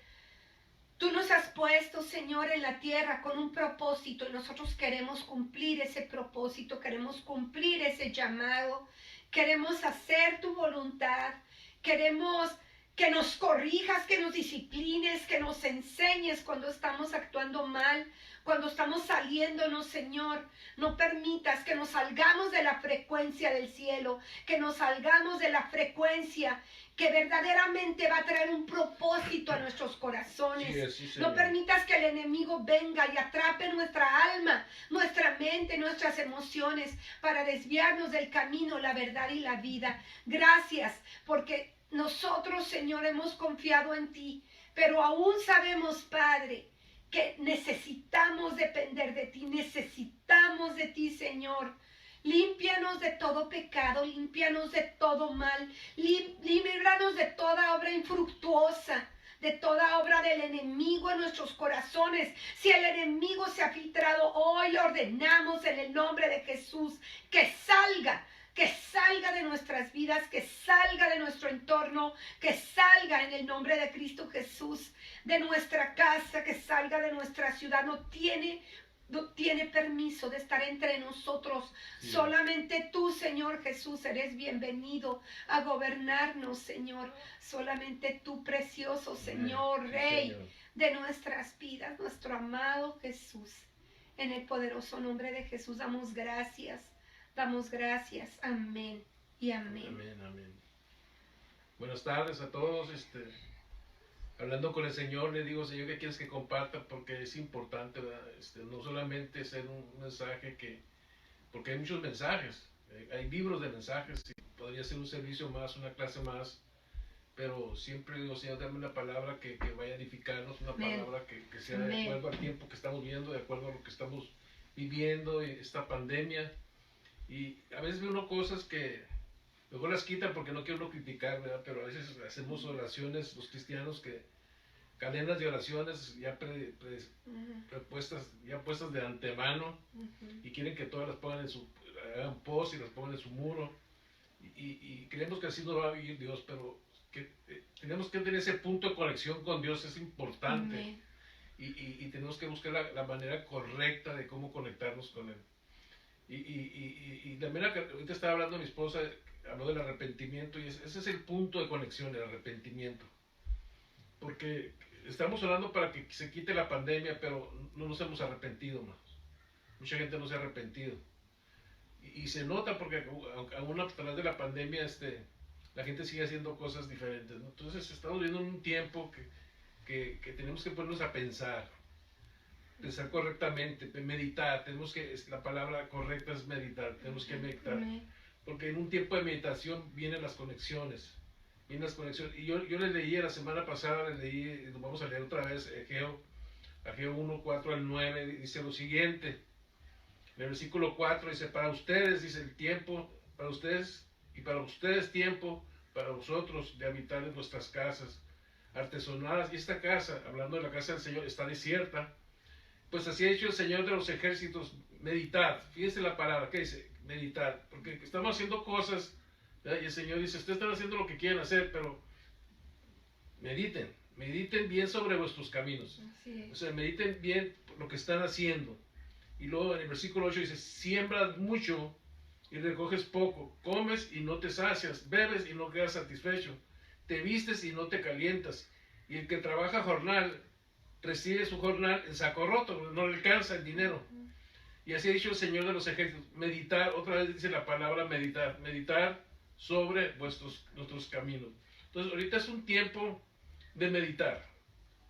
Tú nos has puesto, Señor, en la tierra con un propósito y nosotros queremos cumplir ese propósito, queremos cumplir ese llamado, queremos hacer tu voluntad, queremos que nos corrijas, que nos disciplines, que nos enseñes cuando estamos actuando mal, cuando estamos saliéndonos, Señor. No permitas que nos salgamos de la frecuencia del cielo, que nos salgamos de la frecuencia que verdaderamente va a traer un propósito a nuestros corazones. Sí, no permitas que el enemigo venga y atrape nuestra alma, nuestra mente, nuestras emociones para desviarnos del camino, la verdad y la vida. Gracias, porque nosotros, Señor, hemos confiado en ti, pero aún sabemos, Padre, que necesitamos depender de ti, necesitamos de ti, Señor. Límpianos de todo pecado, límpianos de todo mal, líbranos de toda obra infructuosa, de toda obra del enemigo en nuestros corazones. Si el enemigo se ha filtrado, hoy ordenamos en el nombre de Jesús que salga de nuestras vidas, que salga de nuestro entorno, que salga en el nombre de Cristo Jesús, de nuestra casa, que salga de nuestra ciudad. No tiene permiso de estar entre nosotros. Sí. Solamente tú, Señor Jesús, eres bienvenido a gobernarnos, Señor. Solamente tú, precioso Señor, sí, Rey, Señor, de nuestras vidas, nuestro amado Jesús. En el poderoso nombre de Jesús damos gracias. Damos gracias. Amén y amén. Amén, amén. Buenas tardes a todos. Hablando con el Señor, le digo, Señor, ¿qué quieres que comparta? Porque es importante, ¿verdad? No solamente ser un mensaje porque hay muchos mensajes, hay libros de mensajes, y podría ser un servicio más, una clase más, pero siempre digo, Señor, dame una palabra que vaya a edificarnos, una palabra que sea de acuerdo al tiempo que estamos viendo, de acuerdo a lo que estamos viviendo, esta pandemia. Y a veces veo uno cosas que luego las quitan porque no quiero uno criticar, ¿verdad? Pero a veces hacemos oraciones, los cristianos, cadenas de oraciones ya puestas de antemano, y quieren que todas las pongan hagan post y las pongan en su muro, y creemos que así no va a vivir Dios, pero tenemos que tener ese punto de conexión con Dios, es importante, y tenemos que buscar la manera correcta de cómo conectarnos con Él. Y la manera que ahorita estaba hablando mi esposa, habló del arrepentimiento, y ese es el punto de conexión, el arrepentimiento. Porque estamos orando para que se quite la pandemia, pero no nos hemos arrepentido más. mucha gente no se ha arrepentido. Y se nota porque aún a través de la pandemia la gente sigue haciendo cosas diferentes, ¿no? Entonces estamos viviendo un tiempo que tenemos que ponernos a pensar correctamente, meditar, la palabra correcta es meditar, tenemos que meditar, porque en un tiempo de meditación vienen las conexiones, y yo les leí la semana pasada, vamos a leer otra vez, Ageo 1, 4 al 9, dice lo siguiente, en el versículo 4 dice, para ustedes, dice el tiempo, para ustedes, y para ustedes tiempo, para vosotros de habitar en vuestras casas, artesonadas, y esta casa, hablando de la casa del Señor, está desierta. Pues así ha dicho el Señor de los ejércitos, meditar. Fíjense la palabra, ¿qué dice? Meditar. Porque estamos haciendo cosas, ¿verdad? Y el Señor dice, ustedes están haciendo lo que quieren hacer, pero mediten bien sobre vuestros caminos. O sea, mediten bien lo que están haciendo. Y luego en el versículo 8 dice, siembras mucho y recoges poco, comes y no te sacias, bebes y no quedas satisfecho, te vistes y no te calientas. Y el que trabaja jornal, recibe su jornal en saco roto, no le alcanza el dinero. Y así ha dicho el Señor de los ejércitos, meditar, otra vez dice la palabra meditar sobre nuestros caminos. Entonces ahorita es un tiempo de meditar,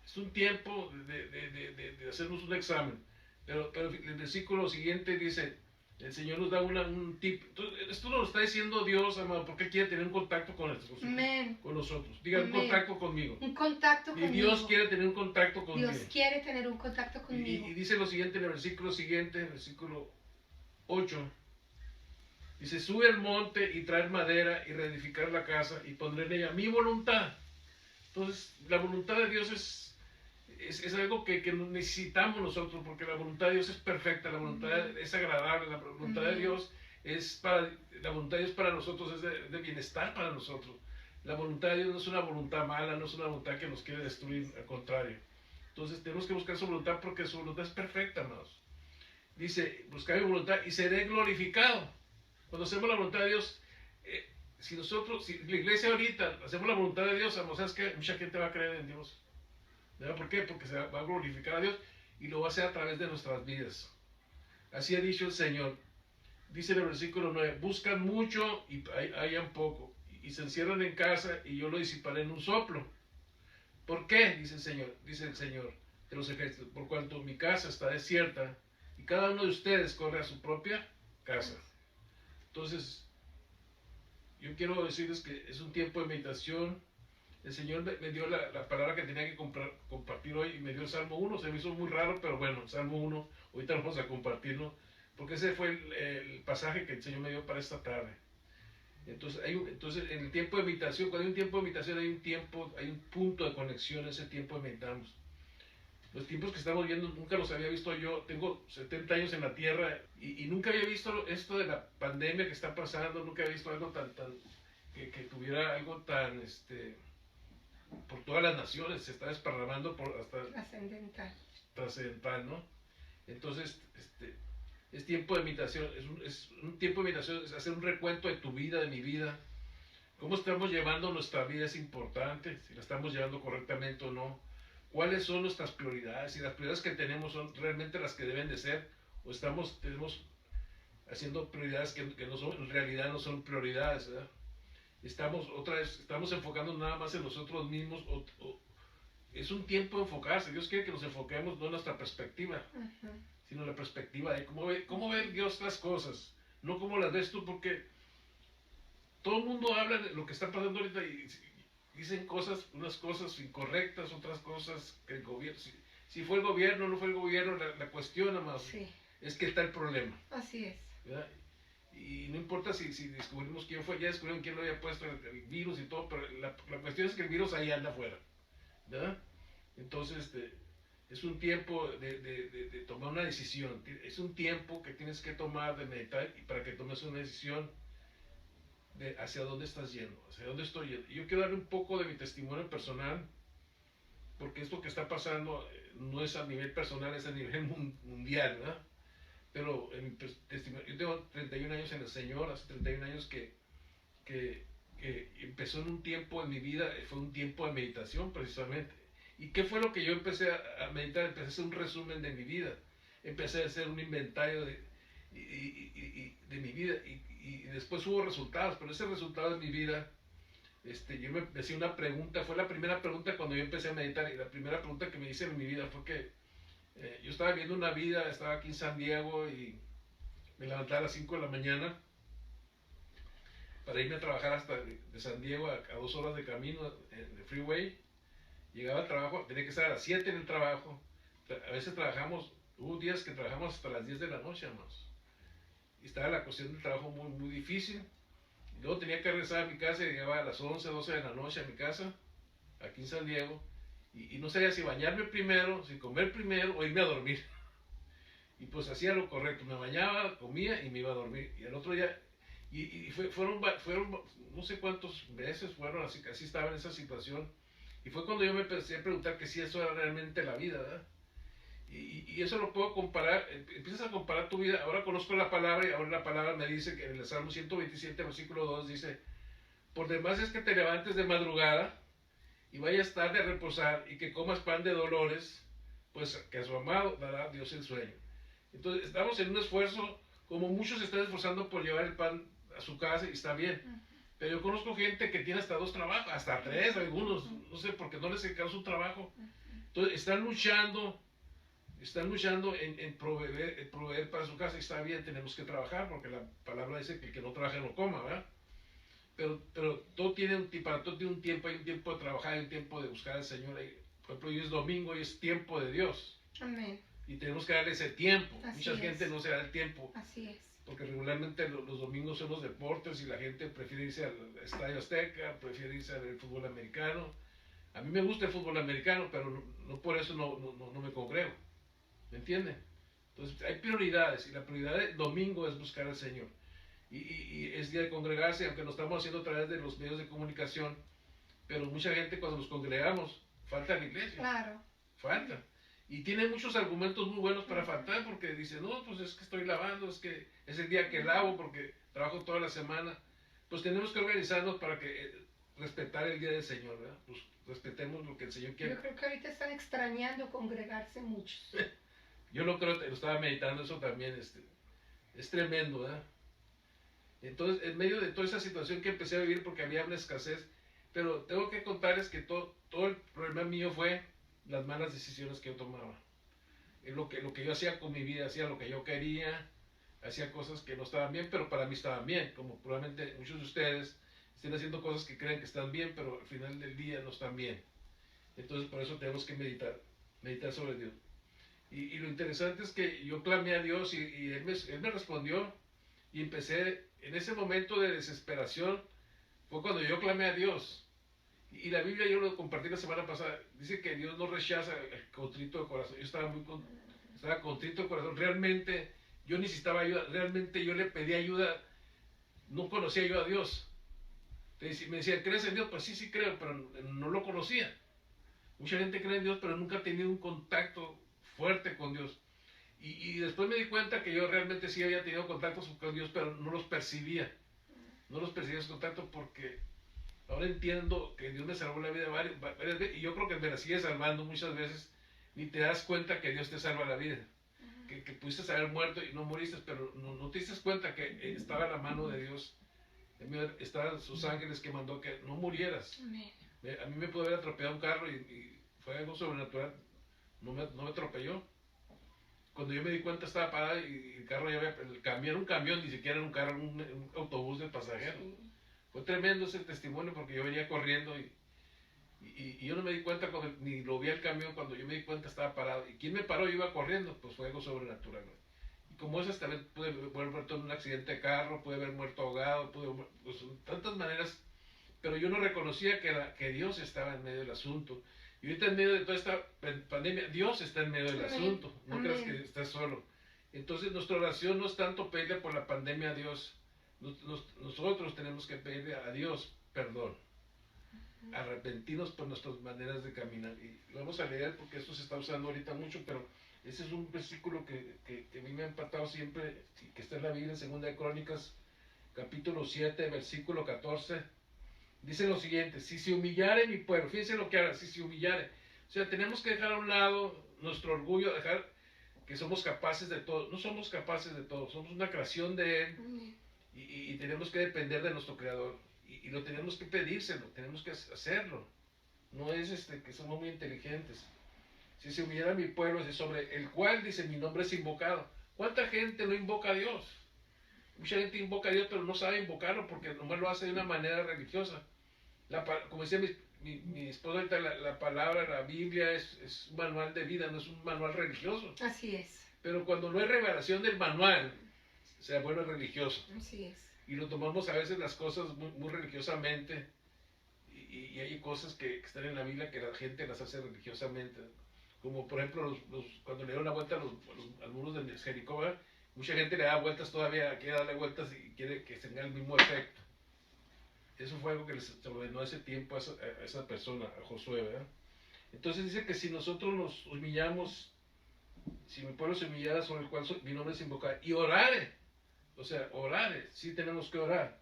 es un tiempo de hacernos un examen, pero el versículo siguiente dice, el Señor nos da un tip. Entonces, esto nos lo está diciendo Dios, amado, porque Él quiere tener un contacto con nosotros. Diga, un contacto conmigo. Un contacto conmigo. Y Dios quiere tener un contacto conmigo. Dios quiere tener un contacto conmigo. Y dice lo siguiente en el versículo siguiente, versículo 8. Dice, sube al monte y traer madera y reedificar la casa y pondré en ella mi voluntad. Entonces, la voluntad de Dios es algo que necesitamos nosotros, porque la voluntad de Dios es perfecta, la voluntad es agradable, la voluntad de Dios la voluntad de Dios para nosotros es de bienestar para nosotros. La voluntad de Dios no es una voluntad mala, no es una voluntad que nos quiere destruir, al contrario. Entonces tenemos que buscar su voluntad porque su voluntad es perfecta, amados. Dice, buscar mi voluntad y seré glorificado. Cuando hacemos la voluntad de Dios, si la iglesia ahorita hacemos la voluntad de Dios, ¿sabes qué? Mucha gente va a creer en Dios. ¿Verdad? ¿Por qué? Porque se va a glorificar a Dios y lo va a hacer a través de nuestras vidas. Así ha dicho el Señor. Dice en el versículo 9, buscan mucho y hayan poco, y se encierran en casa y yo lo disiparé en un soplo. ¿Por qué? Dice el Señor de los ejércitos, por cuanto mi casa está desierta y cada uno de ustedes corre a su propia casa. Entonces, yo quiero decirles que es un tiempo de meditación. El Señor me dio la palabra que tenía que compartir hoy y me dio el Salmo 1. Se me hizo muy raro, pero bueno, el Salmo 1, ahorita vamos a compartirlo, porque ese fue el pasaje que el Señor me dio para esta tarde. Entonces, en el tiempo de meditación, cuando hay un tiempo de meditación, hay un punto de conexión en ese tiempo de meditamos. Los tiempos que estamos viendo nunca los había visto yo. Tengo 70 años en la tierra y nunca había visto esto de la pandemia que está pasando, nunca había visto algo que tuviera algo tan, por todas las naciones, se está desparramando hasta trascendental, ¿no? Entonces, es tiempo de meditación, es un tiempo de meditación, es hacer un recuento de tu vida, de mi vida. ¿Cómo estamos llevando nuestra vida? Es importante, si la estamos llevando correctamente o no. ¿Cuáles son nuestras prioridades? Si las prioridades que tenemos son realmente las que deben de ser, o tenemos haciendo prioridades que no son, en realidad no son prioridades, ¿verdad? Estamos enfocando nada más en nosotros mismos. Es un tiempo de enfocarse. Dios quiere que nos enfoquemos no en nuestra perspectiva, sino en la perspectiva de cómo ve Dios las cosas, no cómo las ves tú, porque todo el mundo habla de lo que está pasando ahorita y dicen unas cosas incorrectas, otras cosas que el gobierno, si fue el gobierno o no fue el gobierno, la cuestión nada más es que está el problema. Así es. ¿Verdad? Y no importa si descubrimos quién fue, ya descubrieron quién lo había puesto el virus y todo, pero la cuestión es que el virus ahí anda afuera, ¿verdad? Entonces, es un tiempo de tomar una decisión, es un tiempo que tienes que tomar, de meditar, y para que tomes una decisión de hacia dónde estás yendo, hacia dónde estoy yendo. Y yo quiero darle un poco de mi testimonio personal, porque esto que está pasando no es a nivel personal, es a nivel mundial, ¿verdad? Pero en mi testimonio, yo tengo 31 años en el Señor, hace 31 años que empezó en un tiempo en mi vida, fue un tiempo de meditación precisamente. ¿Y qué fue lo que yo empecé a meditar? Empecé a hacer un resumen de mi vida. empecé a hacer un inventario de mi vida y después hubo resultados, pero ese resultado de mi vida, yo me hacía una pregunta, fue la primera pregunta cuando yo empecé a meditar y la primera pregunta que me hice en mi vida fue que yo estaba viendo una vida, estaba aquí en San Diego y me levantaba a las 5 de la mañana para irme a trabajar hasta de San Diego a 2 horas de camino en el freeway. Llegaba al trabajo, tenía que estar a las 7 en el trabajo. A veces hubo días que trabajamos hasta las 10 de la noche, hermanos. Y estaba la cuestión del trabajo muy, muy difícil. Y luego tenía que regresar a mi casa y llegaba a las 11, 12 de la noche a mi casa, aquí en San Diego. Y no sabía si bañarme primero, si comer primero o irme a dormir. Y pues hacía lo correcto, me bañaba, comía y me iba a dormir. Y el otro día, fueron no sé cuántos meses fueron, así estaba en esa situación. Y fue cuando yo me empecé a preguntar que si eso era realmente la vida, ¿verdad? Y eso lo puedo comparar, empiezas a comparar tu vida, ahora conozco la palabra y ahora la palabra me dice que en el Salmo 127, versículo 2 dice, por demás es que te levantes de madrugada y vayas tarde a reposar y que comas pan de dolores, pues que a su amado dará Dios el sueño. Entonces estamos en un esfuerzo, como muchos se están esforzando por llevar el pan a su casa y está bien. Pero yo conozco gente que tiene hasta 2 trabajos, hasta 3, algunos, no sé, porque no les alcanza su trabajo. Entonces están luchando en proveer para su casa y está bien, tenemos que trabajar, porque la palabra dice que el que no trabaja no coma, ¿verdad? Pero todo para todo tiene un tiempo, hay un tiempo de trabajar, hay un tiempo de buscar al Señor. Por ejemplo, hoy es domingo y es tiempo de Dios. Amén. Y tenemos que darle ese tiempo. Así Mucha gente no se da el tiempo. Así es. Porque regularmente los domingos son los deportes y la gente prefiere irse al Estadio Azteca, prefiere irse al fútbol americano. A mí me gusta el fútbol americano, pero no por eso no me congrego. ¿Me entienden? Entonces hay prioridades y la prioridad del domingo es buscar al Señor. Y es día de congregarse, aunque lo estamos haciendo a través de los medios de comunicación, pero mucha gente cuando nos congregamos falta a la iglesia. Claro. Falta. Y tiene muchos argumentos muy buenos para faltar, porque dice, no, pues es que estoy lavando, es que es el día que lavo porque trabajo toda la semana. Pues tenemos que organizarnos para que respetar el día del Señor, ¿verdad? Pues respetemos lo que el Señor quiere. Yo creo que ahorita están extrañando congregarse muchos. Yo lo creo, lo estaba meditando eso también, es tremendo, ¿verdad? Entonces, en medio de toda esa situación que empecé a vivir porque había una escasez, pero tengo que contarles que todo el problema mío fue las malas decisiones que yo tomaba. Lo que yo hacía con mi vida, hacía lo que yo quería, hacía cosas que no estaban bien, pero para mí estaban bien, como probablemente muchos de ustedes estén haciendo cosas que creen que están bien, pero al final del día no están bien. Entonces por eso tenemos que meditar sobre Dios. Y lo interesante es que yo clamé a Dios y él me respondió y empecé, en ese momento de desesperación, fue cuando yo clamé a Dios. Y la Biblia, yo lo compartí la semana pasada, dice que Dios no rechaza el contrito de corazón. Yo estaba contrito de corazón. Realmente yo necesitaba ayuda. Realmente yo le pedí ayuda. No conocía yo a Dios. Entonces, me decían, ¿crees en Dios? Pues sí creo, pero no lo conocía. Mucha gente cree en Dios, pero nunca ha tenido un contacto fuerte con Dios. Y después me di cuenta que yo realmente sí había tenido contactos con Dios, pero no los percibía. No los percibía esos contactos porque ahora entiendo que Dios me salvó la vida varias veces, y yo creo que me la sigue salvando muchas veces, ni te das cuenta que Dios te salva la vida. Que pudiste haber muerto y no moriste, pero no te diste cuenta que estaba la mano de Dios, estaban sus ángeles que mandó que no murieras. A mí me pudo haber atropellado un carro y fue algo sobrenatural, no me atropelló. Cuando yo me di cuenta estaba parado y el carro ya era un camión, ni siquiera era un carro, un autobús de pasajeros. Sí. Fue tremendo ese testimonio porque yo venía corriendo y yo no me di cuenta, ni lo vi al camión, cuando yo me di cuenta estaba parado. ¿Y quién me paró? Yo iba corriendo, pues fue algo sobrenatural. Y como esas también pude haber muerto en un accidente de carro, pude haber muerto ahogado, pues tantas maneras, pero yo no reconocía que Dios estaba en medio del asunto. Y ahorita en medio de toda esta pandemia, Dios está en medio del asunto, no creas que estás solo. Entonces nuestra oración no es tanto pedirle por la pandemia a Dios, nosotros tenemos que pedirle a Dios perdón, arrepentirnos por nuestras maneras de caminar. Y lo vamos a leer porque esto se está usando ahorita mucho, pero ese es un versículo que a mí me ha impactado siempre, que está en la Biblia, en 2 de Crónicas, capítulo 7, versículo 14. Dice lo siguiente: si se humillare mi pueblo, fíjense lo que hará, si se humillare. O sea, tenemos que dejar a un lado nuestro orgullo, dejar que somos capaces de todo. No somos capaces de todo, somos una creación de Él Amén. y tenemos que depender de nuestro Creador. Y lo tenemos que pedírselo, tenemos que hacerlo. No es que somos muy inteligentes. Si se humillara mi pueblo, sobre el cual dice mi nombre es invocado. ¿Cuánta gente no invoca a Dios? Mucha gente invoca a Dios, pero no sabe invocarlo porque nomás lo hace de una manera religiosa. Como decía mi esposo ahorita, la palabra, la Biblia es un manual de vida, no es un manual religioso. Así es. Pero cuando no hay revelación del manual, se vuelve religioso. Así es. Y lo tomamos a veces las cosas muy, muy religiosamente. Y hay cosas que están en la Biblia que la gente las hace religiosamente. Como por ejemplo, cuando le dieron la vuelta a los muros de Jericó, ¿verdad? Mucha gente le da vueltas todavía, quiere darle vueltas y quiere que tenga el mismo efecto. Eso fue algo que les ordenó ese tiempo a esa persona, a Josué, ¿verdad? Entonces dice que si nosotros nos humillamos, si mi pueblo se humillara sobre el cual mi nombre es invocado, y orare, o sea, orare, sí tenemos que orar.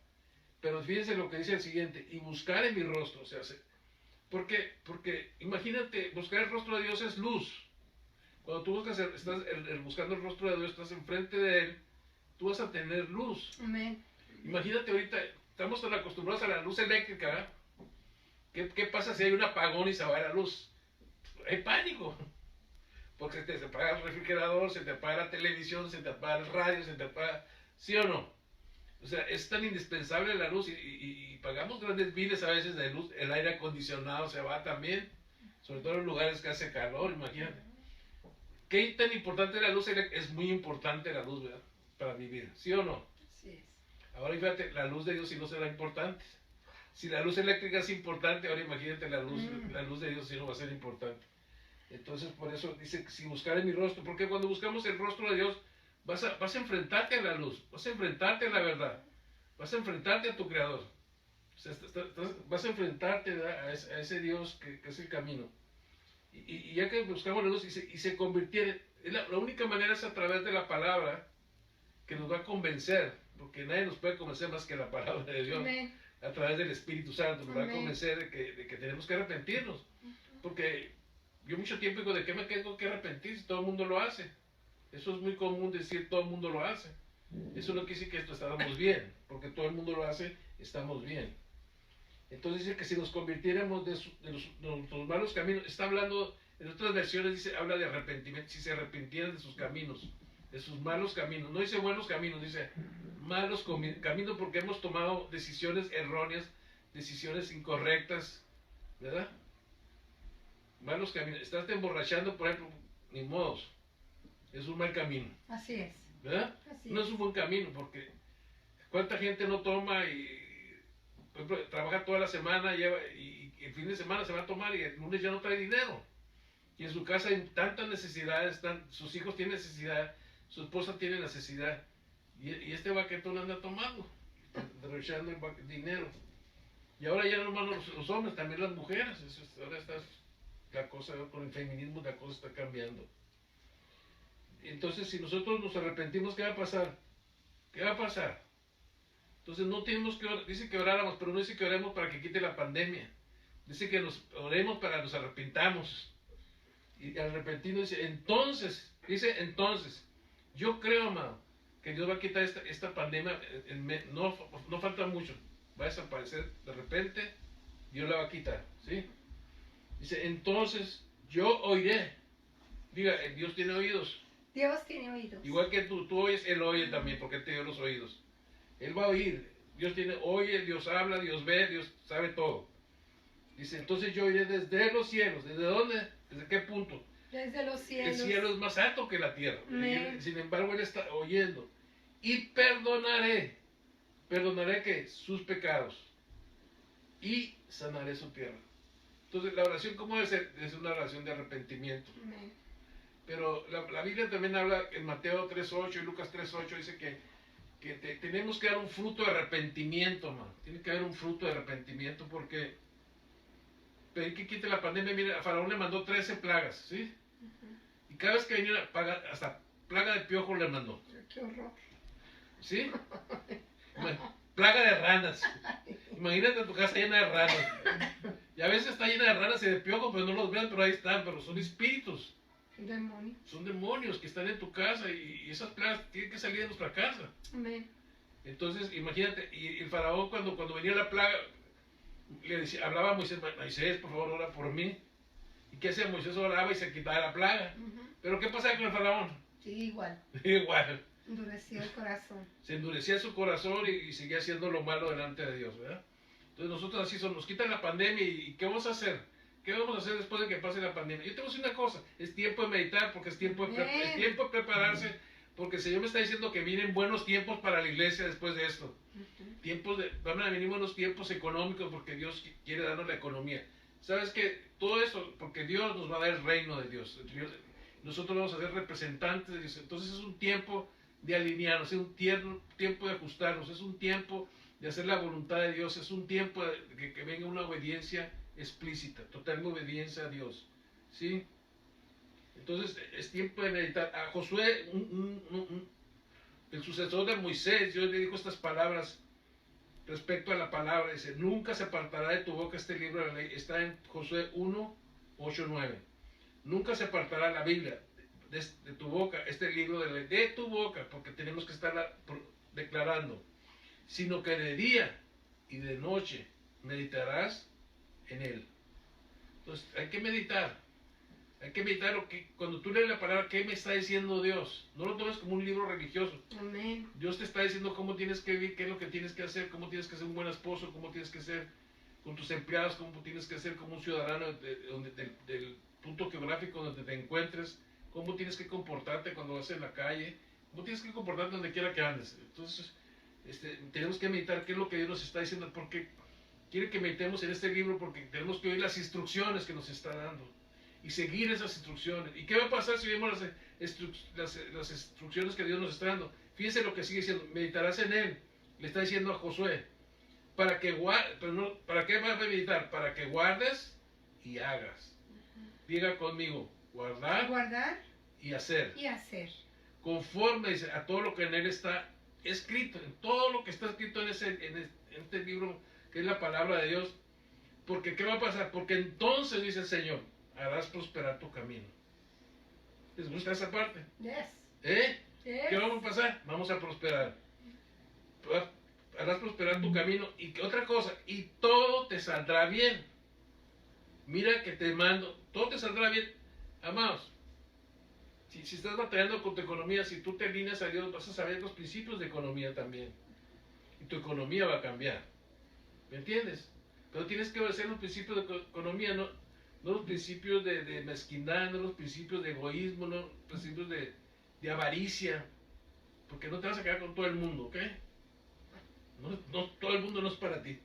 Pero fíjense lo que dice el siguiente, y buscar en mi rostro, o sea, porque imagínate, buscar el rostro de Dios es luz. Cuando tú buscas, estás buscando el rostro de Dios, estás enfrente de Él, tú vas a tener luz. Amén. Imagínate ahorita, estamos tan acostumbrados a la luz eléctrica, ¿eh? ¿Qué pasa si hay un apagón y se va la luz? Hay pánico. Porque se te apaga el refrigerador, se te apaga la televisión, se te apaga el radio, se te apaga... ¿Sí o no? O sea, es tan indispensable la luz y pagamos grandes biles a veces de luz. El aire acondicionado se va también, sobre todo en lugares que hace calor, imagínate. ¿Qué tan importante es la luz? Es muy importante la luz, ¿verdad? Para vivir, ¿sí o no? Así es. Ahora fíjate, la luz de Dios sí no será importante. Si la luz eléctrica es importante, ahora imagínate la luz de Dios sí no va a ser importante. Entonces por eso dice que si buscaré mi rostro, porque cuando buscamos el rostro de Dios, vas a enfrentarte a la luz, vas a enfrentarte a la verdad, vas a enfrentarte a tu Creador. O sea, vas a enfrentarte a ese Dios que es el camino. Y ya que buscamos la luz y se convirtiera, la única manera es a través de la palabra que nos va a convencer, porque nadie nos puede convencer más que la palabra de Dios. Amén. A través del Espíritu Santo nos va a Amén. convencer de que tenemos que arrepentirnos. Porque yo mucho tiempo digo, ¿de qué me tengo que arrepentir si todo el mundo lo hace? Eso es muy común decir, todo el mundo lo hace. Eso no quiere decir que esto estamos bien, porque todo el mundo lo hace, estamos bien. Entonces dice que si nos convirtiéramos de nuestros malos caminos, está hablando, en otras versiones dice, habla de arrepentimiento, si se arrepintieran de sus caminos, de sus malos caminos. No dice buenos caminos, dice malos caminos, porque hemos tomado decisiones erróneas, decisiones incorrectas, ¿verdad? Malos caminos. Estás emborrachando, por ejemplo, ni modos. Es un mal camino. Así es. ¿Verdad? Así No es un buen camino, porque cuánta gente no toma y por ejemplo, trabaja toda la semana y el fin de semana se va a tomar y el lunes ya no trae dinero. Y en su casa hay tantas necesidades, sus hijos tienen necesidad, su esposa tiene necesidad. Y este baquetón anda tomando, derrochando el dinero. Y ahora ya no nomás los hombres, también las mujeres. Ahora está la cosa, con el feminismo la cosa está cambiando. Entonces, si nosotros nos arrepentimos, ¿qué va a pasar? ¿Qué va a pasar? Entonces, no tenemos que orar, dice que oráramos, pero no dice que oremos para que quite la pandemia. Dice que oremos para que nos arrepintamos. Y al arrepentirnos dice entonces, yo creo, amado, que Dios va a quitar esta pandemia, no falta mucho, va a desaparecer de repente, Dios la va a quitar, ¿sí? Dice, entonces yo oiré. Diga, Dios tiene oídos. Dios tiene oídos. Igual que tú oyes, Él oye también, porque Él te dio los oídos. Él va a oír. Dios oye, Dios habla, Dios ve, Dios sabe todo. Dice, entonces yo oiré desde los cielos. ¿Desde dónde? ¿Desde qué punto? Desde los cielos. El cielo es más alto que la tierra. Amén. Sin embargo, Él está oyendo. Y perdonaré. ¿Perdonaré qué? Sus pecados. Y sanaré su tierra. Entonces, la oración, ¿cómo debe ser? Es una oración de arrepentimiento. Amén. Pero la Biblia también habla, en Mateo 3.8 y Lucas 3.8, dice que tenemos que dar un fruto de arrepentimiento, man. Tiene que haber un fruto de arrepentimiento porque pedir que quite la pandemia. Mira, a Faraón le mandó 13 plagas, ¿sí? Y cada vez que venía hasta plaga de piojo le mandó. Qué horror. ¿Sí? Plaga de ranas. Imagínate tu casa llena de ranas. Y a veces está llena de ranas y de piojos, pero no los vean, pero ahí están, pero son espíritus. Demonios. Son demonios que están en tu casa y esas plagas tienen que salir de nuestra casa. Amén. Entonces, imagínate, y el faraón cuando venía la plaga, le decía, hablaba a Moisés, Moisés, por favor, ora por mí. ¿Y qué hacía? Moisés oraba y se quitaba la plaga. Pero ¿qué pasaba con el faraón? Sí, igual. Igual. Endureció el corazón. Se endurecía su corazón y seguía haciendo lo malo delante de Dios, ¿verdad? Entonces nosotros así somos, nos quitan la pandemia y ¿qué vamos a hacer? ¿Qué vamos a hacer después de que pase la pandemia? Yo te voy a decir una cosa, es tiempo de meditar porque es tiempo es tiempo de prepararse porque el Señor me está diciendo que vienen buenos tiempos para la iglesia después de esto. Van a venir buenos tiempos económicos porque Dios quiere darnos la economía. ¿Sabes qué? Todo esto, porque Dios nos va a dar el reino de Dios. Nosotros vamos a ser representantes de Dios. Entonces es un tiempo de alinearnos, es un tiempo de ajustarnos, es un tiempo de hacer la voluntad de Dios, es un tiempo de que venga una obediencia explícita, total obediencia a Dios. ¿Sí? Entonces es tiempo de meditar. A Josué, el sucesor de Moisés, Dios le dijo estas palabras respecto a la palabra. Dice, nunca se apartará de tu boca este libro de la ley. Está en Josué 1, 8, 9. Nunca se apartará la Biblia de tu boca, este libro de la ley, de tu boca, porque tenemos que estar declarando, sino que de día y de noche meditarás en él. Entonces hay que meditar lo que, cuando tú lees la palabra, ¿qué me está diciendo Dios? No lo tomes como un libro religioso. Amén. Dios te está diciendo cómo tienes que vivir, qué es lo que tienes que hacer, cómo tienes que ser un buen esposo, cómo tienes que ser con tus empleados, cómo tienes que ser como un ciudadano del punto geográfico donde te encuentres, cómo tienes que comportarte cuando vas en la calle, cómo tienes que comportarte donde quiera que andes. Entonces, tenemos que meditar qué es lo que Dios nos está diciendo, porque quiere que meditemos en este libro, porque tenemos que oír las instrucciones que nos está dando y seguir esas instrucciones. ¿Y qué va a pasar si vemos las instrucciones que Dios nos está dando? Fíjense lo que sigue diciendo, meditarás en él, le está diciendo a Josué, ¿para qué vas a meditar? Para que guardes y hagas. Diga conmigo, guardar y hacer. Conforme, dice, a todo lo que en él está escrito, en todo lo que está escrito en este libro, que es la palabra de Dios. Porque ¿qué va a pasar? Porque entonces, dice el Señor, harás prosperar tu camino. ¿Les gusta esa parte? Yes. ¿Qué vamos a pasar? Vamos a prosperar. Harás prosperar tu camino. Y otra cosa, y todo te saldrá bien. Mira que te mando, todo te saldrá bien. Amados, si estás batallando con tu economía, si tú te alineas a Dios, vas a saber los principios de economía también. Y tu economía va a cambiar. ¿Me entiendes? Pero tienes que obedecer los principios de economía, no los principios de mezquindad, no los principios de egoísmo, no los principios de avaricia. Porque no te vas a quedar con todo el mundo, ¿ok? No, todo el mundo no es para ti.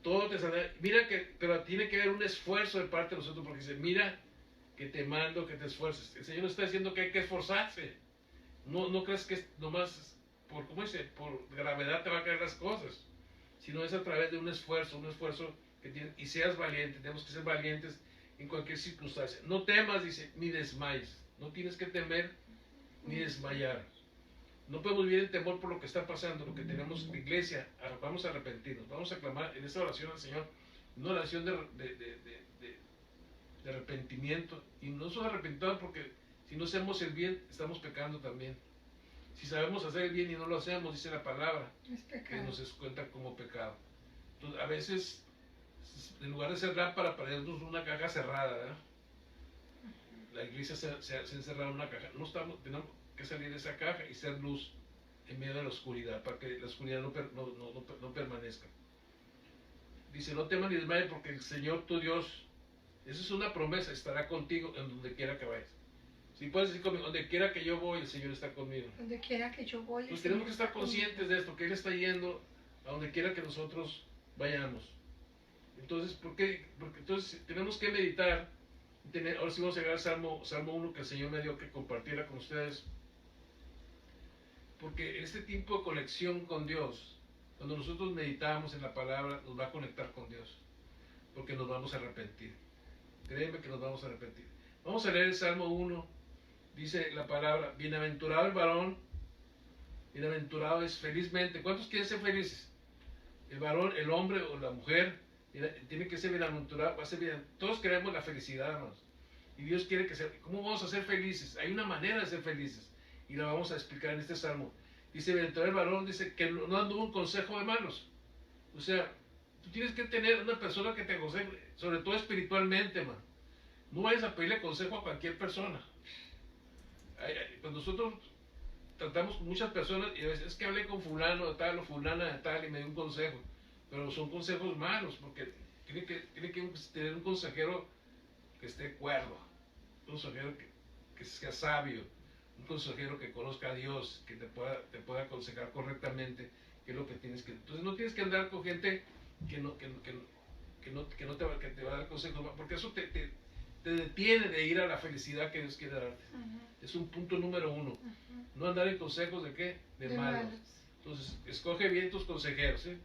Todo te saldrá. Mira pero tiene que haber un esfuerzo de parte de nosotros, porque dice, mira que te mando que te esfuerces. El Señor nos está diciendo que hay que esforzarse. No crees que es nomás por gravedad te va a caer las cosas, sino es a través de un esfuerzo que tienes, y seas valiente. Tenemos que ser valientes en cualquier circunstancia. No temas, dice, ni desmayes. No tienes que temer ni desmayar. No podemos vivir en temor por lo que está pasando, lo que tenemos en la iglesia. Vamos a arrepentirnos, vamos a clamar en esta oración al Señor, una oración de arrepentimiento. Y no solo arrepentimiento, porque si no hacemos el bien, estamos pecando también. Si sabemos hacer el bien y no lo hacemos, dice la palabra, que nos cuenta como pecado. Entonces, a veces, en lugar de ser lámpara, parecemos una caja cerrada, ¿verdad? La iglesia se ha encerrado en una caja. Tenemos que salir de esa caja y ser luz en medio de la oscuridad, para que la oscuridad no permanezca. Dice, no temas ni desmayes, porque el Señor tu Dios, esa es una promesa, estará contigo en donde quiera que vayas. Si puedes decir conmigo, donde quiera que yo voy, el Señor está conmigo. Donde quiera que yo voy. Pues tenemos que estar conscientes de esto, que Él está yendo a donde quiera que nosotros vayamos. Entonces, ¿por qué? Porque entonces tenemos que meditar. Ahora sí vamos a llegar al Salmo 1 que el Señor me dio que compartiera con ustedes. Porque en este tiempo de conexión con Dios, cuando nosotros meditamos en la palabra, nos va a conectar con Dios. Porque nos vamos a arrepentir. Créeme que nos vamos a arrepentir. Vamos a leer el Salmo 1. Dice la palabra, bienaventurado el varón, bienaventurado es felizmente. ¿Cuántos quieren ser felices? El varón, el hombre o la mujer, tiene que ser bienaventurado, va a ser bien. Todos queremos la felicidad, hermanos. Y Dios quiere que sea. ¿Cómo vamos a ser felices? Hay una manera de ser felices. Y la vamos a explicar en este salmo. Dice, bienaventurado el varón, dice que no anduvo en consejo de malos. O sea, tú tienes que tener una persona que te aconseje, sobre todo espiritualmente, man. No vayas a pedirle consejo a cualquier persona. Cuando nosotros tratamos con muchas personas, y a veces es que hablé con fulano de tal o fulana de tal y me dio un consejo, pero son consejos malos, porque tiene que tener un consejero que esté cuerdo, un consejero que sea sabio, un consejero que conozca a Dios, que te pueda aconsejar correctamente qué es lo que tienes que... Entonces no tienes que andar con gente que te va a dar consejos, porque eso te detiene de ir a la felicidad que Dios quiere darte. Es un punto número uno. No andar en consejos de qué, de malos. Entonces, escoge bien tus consejeros, ¿eh?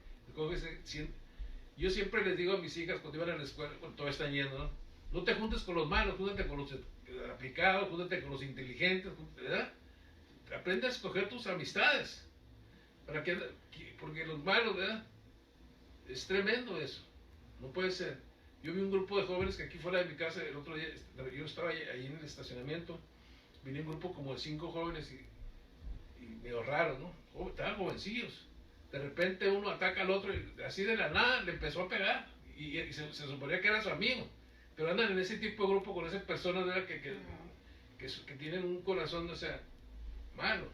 Yo siempre les digo a mis hijas cuando iban a la escuela, cuando todavía están yendo, ¿no? No te juntes con los malos, júntate con los aplicados, júntate con los inteligentes, ¿verdad? Aprende a escoger tus amistades. Porque los malos, ¿verdad? Es tremendo eso. No puede ser. Yo vi un grupo de jóvenes que aquí fuera de mi casa el otro día, yo estaba ahí en el estacionamiento, vine un grupo como de 5 jóvenes y medio raros, ¿no? Estaban jovencillos. De repente uno ataca al otro y así de la nada le empezó a pegar y se suponía que era su amigo. Pero andan en ese tipo de grupo con esas personas, ¿verdad? Que tienen un corazón, o sea, malo.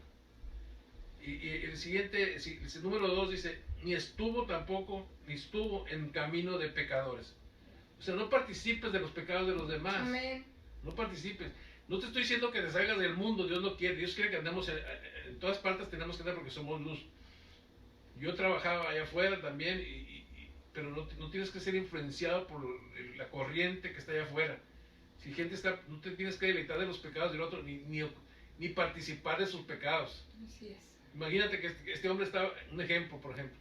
Y el siguiente, el número 2 dice, ni estuvo en camino de pecadores. O sea, no participes de los pecados de los demás. Amén. No participes. No te estoy diciendo que te salgas del mundo, Dios no quiere. Dios quiere que andemos en todas partes, tenemos que andar porque somos luz. Yo trabajaba allá afuera también, pero no tienes que ser influenciado por la corriente que está allá afuera. Si gente está, no te tienes que deleitar de los pecados del otro, ni participar de sus pecados. Así es. Imagínate que este hombre está, un ejemplo, por ejemplo,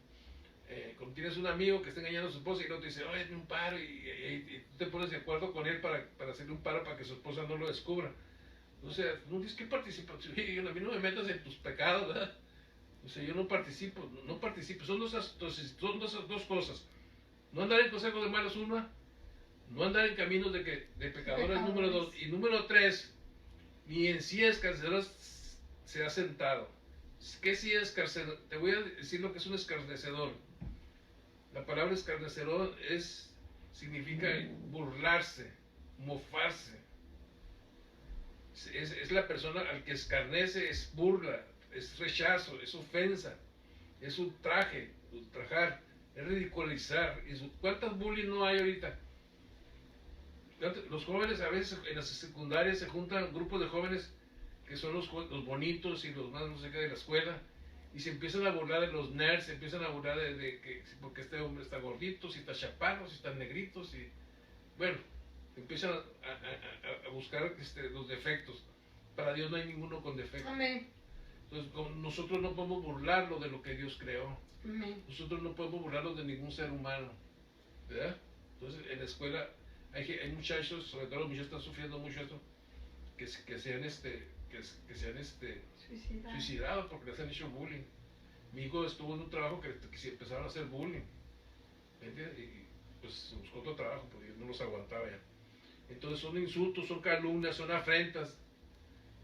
cuando tienes un amigo que está engañando a su esposa y el otro dice, oye, hazme un paro, y tú te pones de acuerdo con él para hacerle un paro para que su esposa no lo descubra. O sea, no tienes que participar. A mí no me metas en tus pecados, ¿verdad? O sea, yo no participo. Son dos cosas. No andar en consejos de malos, una. No andar en caminos de pecadores, número 2. Y número 3, ni en sillas escarnecedoras se ha sentado. ¿Qué si es escarnecedor? Te voy a decir lo que es un escarnecedor. La palabra escarnecedor significa burlarse, mofarse. Es la persona al que escarnece, es burla, es rechazo, es ofensa, es ultrajar, es ridiculizar. ¿Cuántas bullying no hay ahorita? Los jóvenes a veces en las secundarias se juntan grupos de jóvenes que son los bonitos y los más no sé qué de la escuela, y se empiezan a burlar de los nerds, se empiezan a burlar de que porque este hombre está gordito, si está chaparro, si están negritos, y bueno, empiezan a buscar los defectos. Para Dios no hay ninguno con defecto. Amén. Entonces nosotros no podemos burlarlo de lo que Dios creó. Amén. Nosotros no podemos burlarlo de ningún ser humano, ¿verdad? Entonces en la escuela hay muchachos, sobre todo los muchachos están sufriendo mucho esto, que se han suicidado porque les han hecho bullying. Mi hijo estuvo en un trabajo que se empezaron a hacer bullying, ¿entiendes? Y pues se buscó otro trabajo porque no los aguantaba ya. Entonces son insultos, son calumnias, son afrentas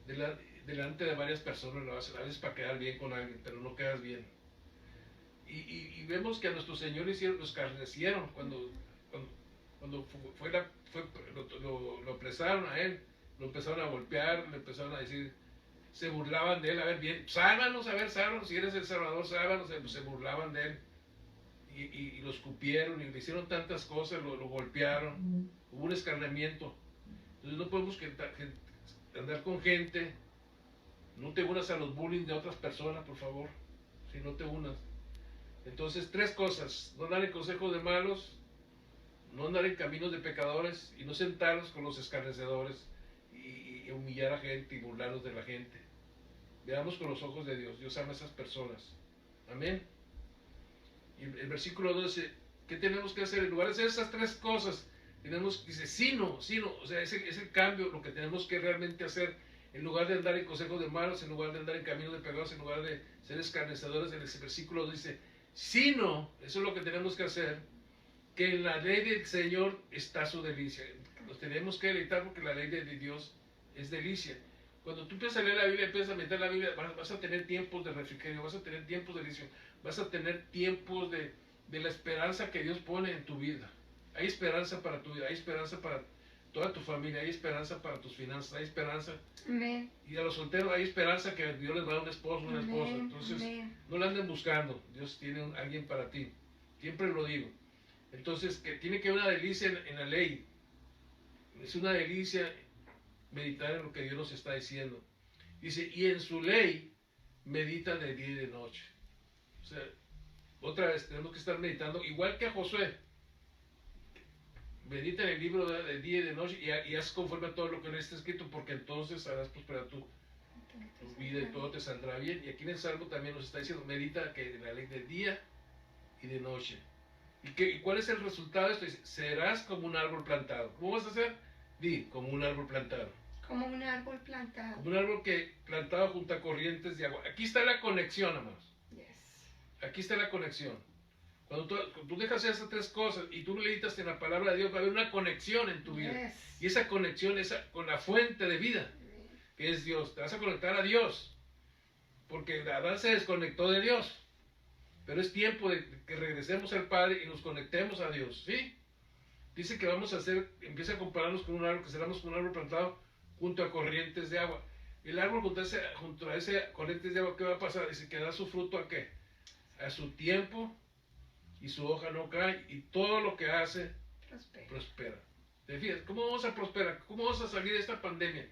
delante de varias personas, lo hacen a veces para quedar bien con alguien, pero no quedas bien. Y vemos que a nuestro Señor los escarnecieron cuando lo apresaron a él, lo empezaron a golpear, le empezaron a decir, se burlaban de él, a ver, bien, sálvanos, si eres el Salvador, sálvanos, pues se burlaban de él, y lo escupieron, y le hicieron tantas cosas, lo golpearon, hubo un escarnamiento. Entonces no podemos andar con gente, no te unas a los bullying de otras personas, por favor, si no te unas. Entonces, 3 cosas, no andar en consejos de malos, no andar en caminos de pecadores, y no sentarnos con los escarnecedores, y humillar a gente y burlarnos de la gente. Veamos con los ojos de Dios. Dios ama a esas personas. Amén. Y el versículo 12, ¿qué tenemos que hacer? En lugar de hacer esas 3 cosas, dice, sino, o sea, es el cambio, lo que tenemos que realmente hacer, en lugar de andar en consejos de malos, en lugar de andar en caminos de pecadores, en lugar de ser escarnecedores. En ese versículo dice, sino, eso es lo que tenemos que hacer, que en la ley del Señor está su delicia. Nos tenemos que deleitar porque la ley de Dios es delicia. Cuando tú empiezas a leer la Biblia, empiezas a meter la Biblia, vas a tener tiempos de refrigerio, vas a tener tiempos de delicia, vas a tener tiempos de la esperanza que Dios pone en tu vida. Hay esperanza para tu vida, hay esperanza para toda tu familia, hay esperanza para tus finanzas, hay esperanza. Amén. Y a los solteros hay esperanza que Dios les va a dar un esposo, una esposa. Entonces, no la anden buscando, Dios tiene alguien para ti. Siempre lo digo. Entonces, que tiene que haber una delicia en la ley. Es una delicia meditar en lo que Dios nos está diciendo. Dice, y en su ley medita de día y de noche. O sea, otra vez tenemos que estar meditando, igual que a Josué. Medita en el libro de día y de noche y haz conforme a todo lo que en él está escrito, porque entonces harás prosperar tu vida y todo te saldrá bien. Y aquí en el Salmo también nos está diciendo, medita que en la ley de día y de noche. ¿Y cuál es el resultado de esto? Dice, serás como un árbol plantado. ¿Cómo vas a ser? Di, como un árbol plantado. Como un árbol plantado. Como un árbol plantado junto a corrientes de agua. Aquí está la conexión, amados. Yes. Aquí está la conexión. Cuando tú dejas esas tres cosas y tú meditas en la palabra de Dios, va a haber una conexión en tu vida. Yes. Y esa conexión es con la fuente de vida, que es Dios. Te vas a conectar a Dios. Porque Adán se desconectó de Dios. Pero es tiempo de que regresemos al Padre y nos conectemos a Dios. ¿Sí? Dice que vamos a hacer, empieza a compararnos con un árbol, que seremos con un árbol plantado junto a corrientes de agua. El árbol junto a ese corrientes de agua, ¿qué va a pasar? Dice que da su fruto ¿a qué? A su tiempo, y su hoja no cae, y todo lo que hace prospera. ¿Te fijas? ¿Cómo vamos a prosperar? ¿Cómo vamos a salir de esta pandemia?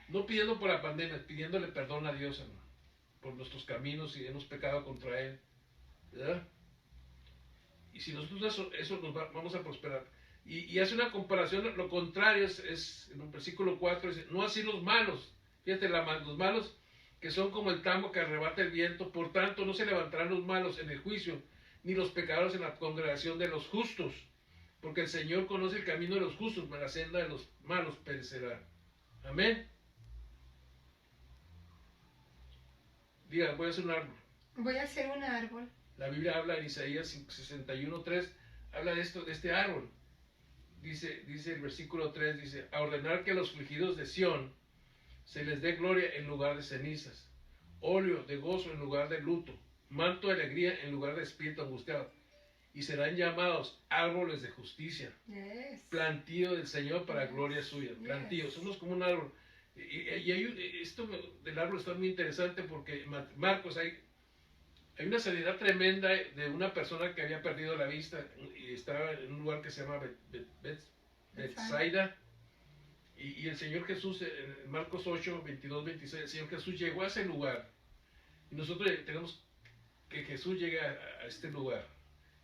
No pidiendo por la pandemia, pidiéndole perdón a Dios, hermano, por nuestros caminos y hemos pecado contra Él, ¿verdad? Y si nosotros eso vamos a prosperar. Y hace una comparación, lo contrario es en el versículo 4, dice, no así los malos. Fíjate, los malos que son como el tamo que arrebata el viento, por tanto no se levantarán los malos en el juicio, ni los pecadores en la congregación de los justos, porque el Señor conoce el camino de los justos, mas la senda de los malos perecerá. Amén. Diga, voy a hacer un árbol. Voy a hacer un árbol. La Biblia habla en Isaías 61:3, habla de este árbol. Dice el versículo 3, dice, a ordenar que a los afligidos de Sión se les dé gloria en lugar de cenizas, óleo de gozo en lugar de luto, manto de alegría en lugar de espíritu angustiado, y serán llamados árboles de justicia, plantío del Señor para gloria suya. Plantío, somos como un árbol. Esto del árbol está muy interesante porque Marcos, hay una sanidad tremenda de una persona que había perdido la vista y estaba en un lugar que se llama Betsaida. Y el Señor Jesús, en Marcos 8, 22, 26, el Señor Jesús llegó a ese lugar. Y nosotros tenemos que Jesús llegue a este lugar.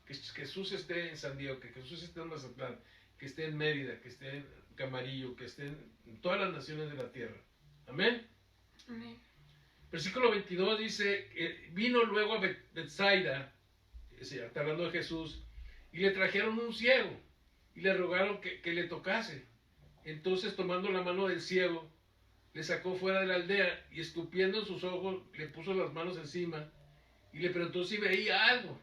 Que Jesús esté en San Diego, que Jesús esté en Mazatlán, que esté en Mérida, que esté en Camarillo, que esté en todas las naciones de la tierra. Amén. Amén. Versículo 22 dice, vino luego a Betsaida, está hablando de Jesús, y le trajeron un ciego, y le rogaron que le tocase. Entonces, tomando la mano del ciego, le sacó fuera de la aldea, y escupiendo en sus ojos, le puso las manos encima, y le preguntó si veía algo.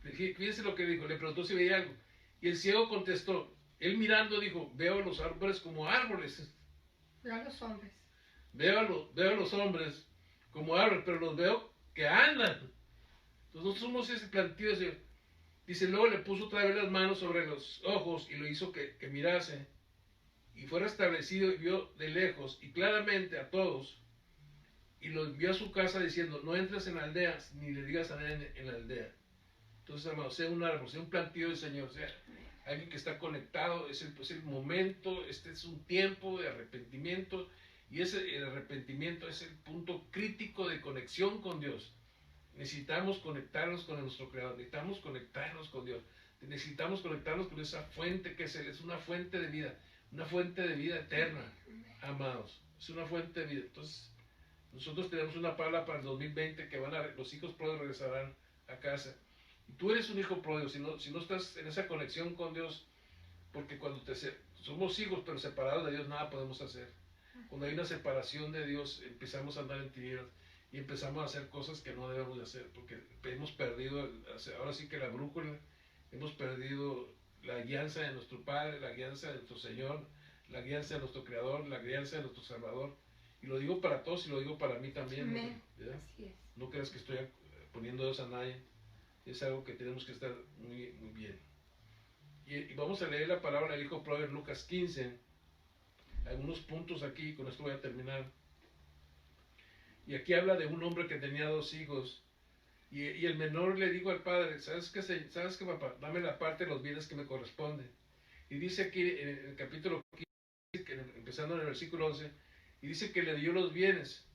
Fíjense lo que dijo, le preguntó si veía algo. Y el ciego contestó, él mirando dijo, veo a los árboles como árboles. Veo a los hombres. Veo a los hombres como árboles, pero los veo que andan. Entonces nosotros somos ese plantío. Dice, luego le puso otra vez las manos sobre los ojos y lo hizo que mirase. Y fue restablecido y vio de lejos y claramente a todos. Y lo envió a su casa diciendo, no entres en la aldea, ni le digas a nadie en la aldea. Entonces, hermano, sea un árbol, sea un plantío del Señor, sea alguien que está conectado, es el momento, este es un tiempo de arrepentimiento. Y el arrepentimiento es el punto crítico de conexión con Dios. Necesitamos conectarnos con nuestro Creador, necesitamos conectarnos con Dios, necesitamos conectarnos con esa fuente que es una fuente de vida eterna, amados, es una fuente de vida. Entonces, nosotros tenemos una palabra para el 2020 que los hijos pródigos regresarán a casa. Y tú eres un hijo pródigo, si no estás en esa conexión con Dios, porque cuando somos hijos pero separados de Dios, nada podemos hacer. Cuando hay una separación de Dios, empezamos a andar en tinieblas y empezamos a hacer cosas que no debemos de hacer, porque hemos perdido, ahora sí que la brújula, hemos perdido la guianza de nuestro Padre, la guianza de nuestro Señor, la guianza de nuestro Creador, la guianza de nuestro Salvador. Y lo digo para todos y lo digo para mí también. ¿Verdad? Así es. No creas que estoy poniendo eso a nadie. Es algo que tenemos que estar muy, muy bien. Y vamos a leer la palabra del Hijo Pródigo en Lucas 15. Algunos puntos aquí, con esto voy a terminar. Y aquí habla de un hombre que tenía 2 hijos. Y el menor le dijo al padre, ¿sabes qué, papá? Dame la parte de los bienes que me corresponden. Y dice aquí en el capítulo 15, empezando en el versículo 11, y dice que le dio los bienes.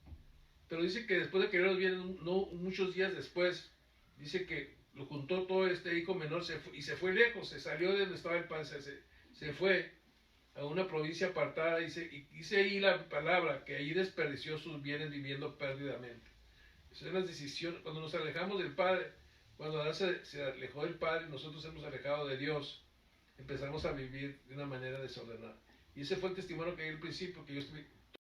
Pero dice que después de que le dio los bienes, no muchos días después, dice que lo juntó todo este hijo menor y se fue lejos, se salió de donde estaba el padre, se fue a una provincia apartada. Dice ahí la palabra que ahí desperdició sus bienes viviendo perdidamente. Esas son las decisiones. Cuando nos alejamos del Padre, cuando Adán se alejó del Padre, nosotros hemos alejado de Dios, empezamos a vivir de una manera desordenada. Y ese fue el testimonio que di al principio, que todo lo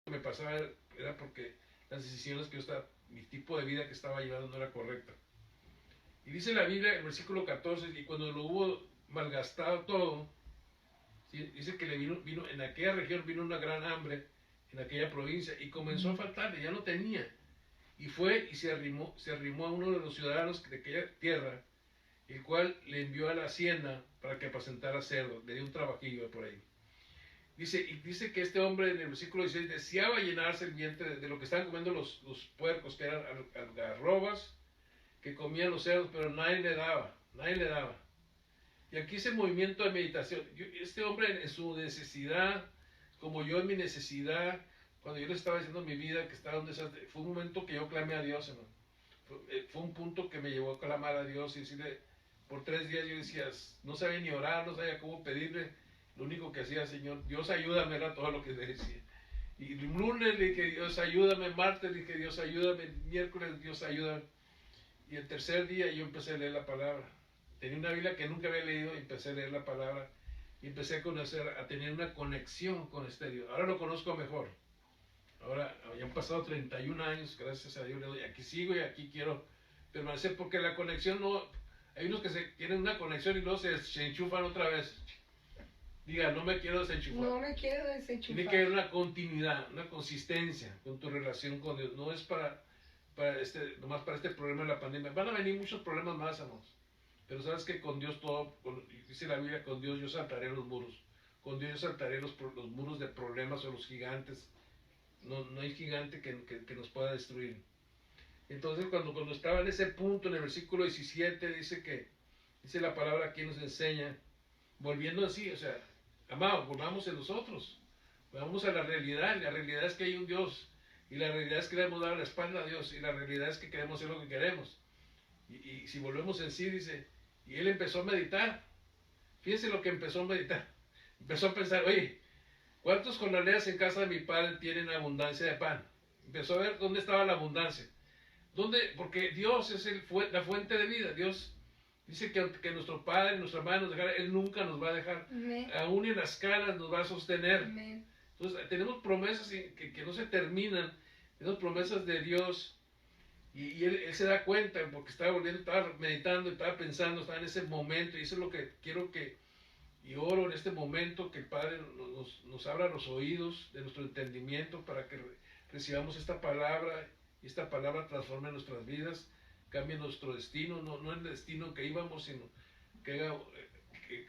que me pasaba era porque las decisiones que yo estaba, mi tipo de vida que estaba llevando no era correcta. Y dice la Biblia, el versículo 14, y cuando lo hubo malgastado todo, ¿sí? Dice que le vino en aquella región vino una gran hambre, en aquella provincia, y comenzó a faltarle, ya no tenía. Y fue y se arrimó a uno de los ciudadanos de aquella tierra, el cual le envió a la hacienda para que apacentara cerdos, le dio un trabajillo por ahí. Dice que este hombre en el versículo 16 deseaba llenarse el vientre de lo que estaban comiendo los puercos, que eran algarrobas, que comían los cerdos, pero nadie le daba. Y aquí ese movimiento de meditación, este hombre en su necesidad, como yo en mi necesidad, cuando yo le estaba diciendo mi vida que estaba donde fue un momento que yo clamé a Dios, hermano. Fue un punto que me llevó a clamar a Dios y decirle, por 3 días yo decía, no sabía ni orar, no sabía cómo pedirle, lo único que hacía, Señor, Dios ayúdame, era todo lo que le decía. Y el lunes le dije, Dios ayúdame, martes le dije, Dios ayúdame, miércoles, Dios ayúdame. Y el tercer día yo empecé a leer la palabra. Tenía una Biblia que nunca había leído y empecé a leer la palabra. Y empecé a tener una conexión con este Dios. Ahora lo conozco mejor. Ahora ya han pasado 31 años, gracias a Dios, y aquí sigo y aquí quiero permanecer, porque la conexión no, hay unos que tienen una conexión y luego se enchufan otra vez. Diga, no me quiero desenchufar. No me quiero desenchufar. Tiene que haber una continuidad, una consistencia con tu relación con Dios. No es nomás para este problema de la pandemia. Van a venir muchos problemas más, amor. Pero sabes que con Dios dice la Biblia, con Dios yo saltaré los muros. Con Dios yo saltaré los muros de problemas o los gigantes. No hay gigante que nos pueda destruir. Entonces cuando estaba en ese punto, en el versículo 17, dice la palabra aquí nos enseña, volviendo así, o sea, amados, volvamos en nosotros, volvamos a la realidad es que hay un Dios, y la realidad es que le hemos dado la espalda a Dios, y la realidad es que queremos hacer lo que queremos. Y si volvemos en sí, dice, y él empezó a meditar, fíjense lo que empezó a meditar, empezó a pensar, oye, ¿cuántos jornaleros en casa de mi padre tienen abundancia de pan? Empezó a ver dónde estaba la abundancia. Porque Dios es la fuente de vida. Dios dice que nuestro Padre, nuestra madre nos dejará, Él nunca nos va a dejar. Amén. Aún en las caras nos va a sostener. Amén. Entonces tenemos promesas que no se terminan. Tenemos promesas de Dios. Y él se da cuenta porque estaba meditando, estaba pensando, estaba en ese momento. Y eso es lo que quiero y oro en este momento, que el Padre nos abra los oídos de nuestro entendimiento para que recibamos esta palabra, y esta palabra transforme nuestras vidas, cambie nuestro destino, no el destino que íbamos, sino que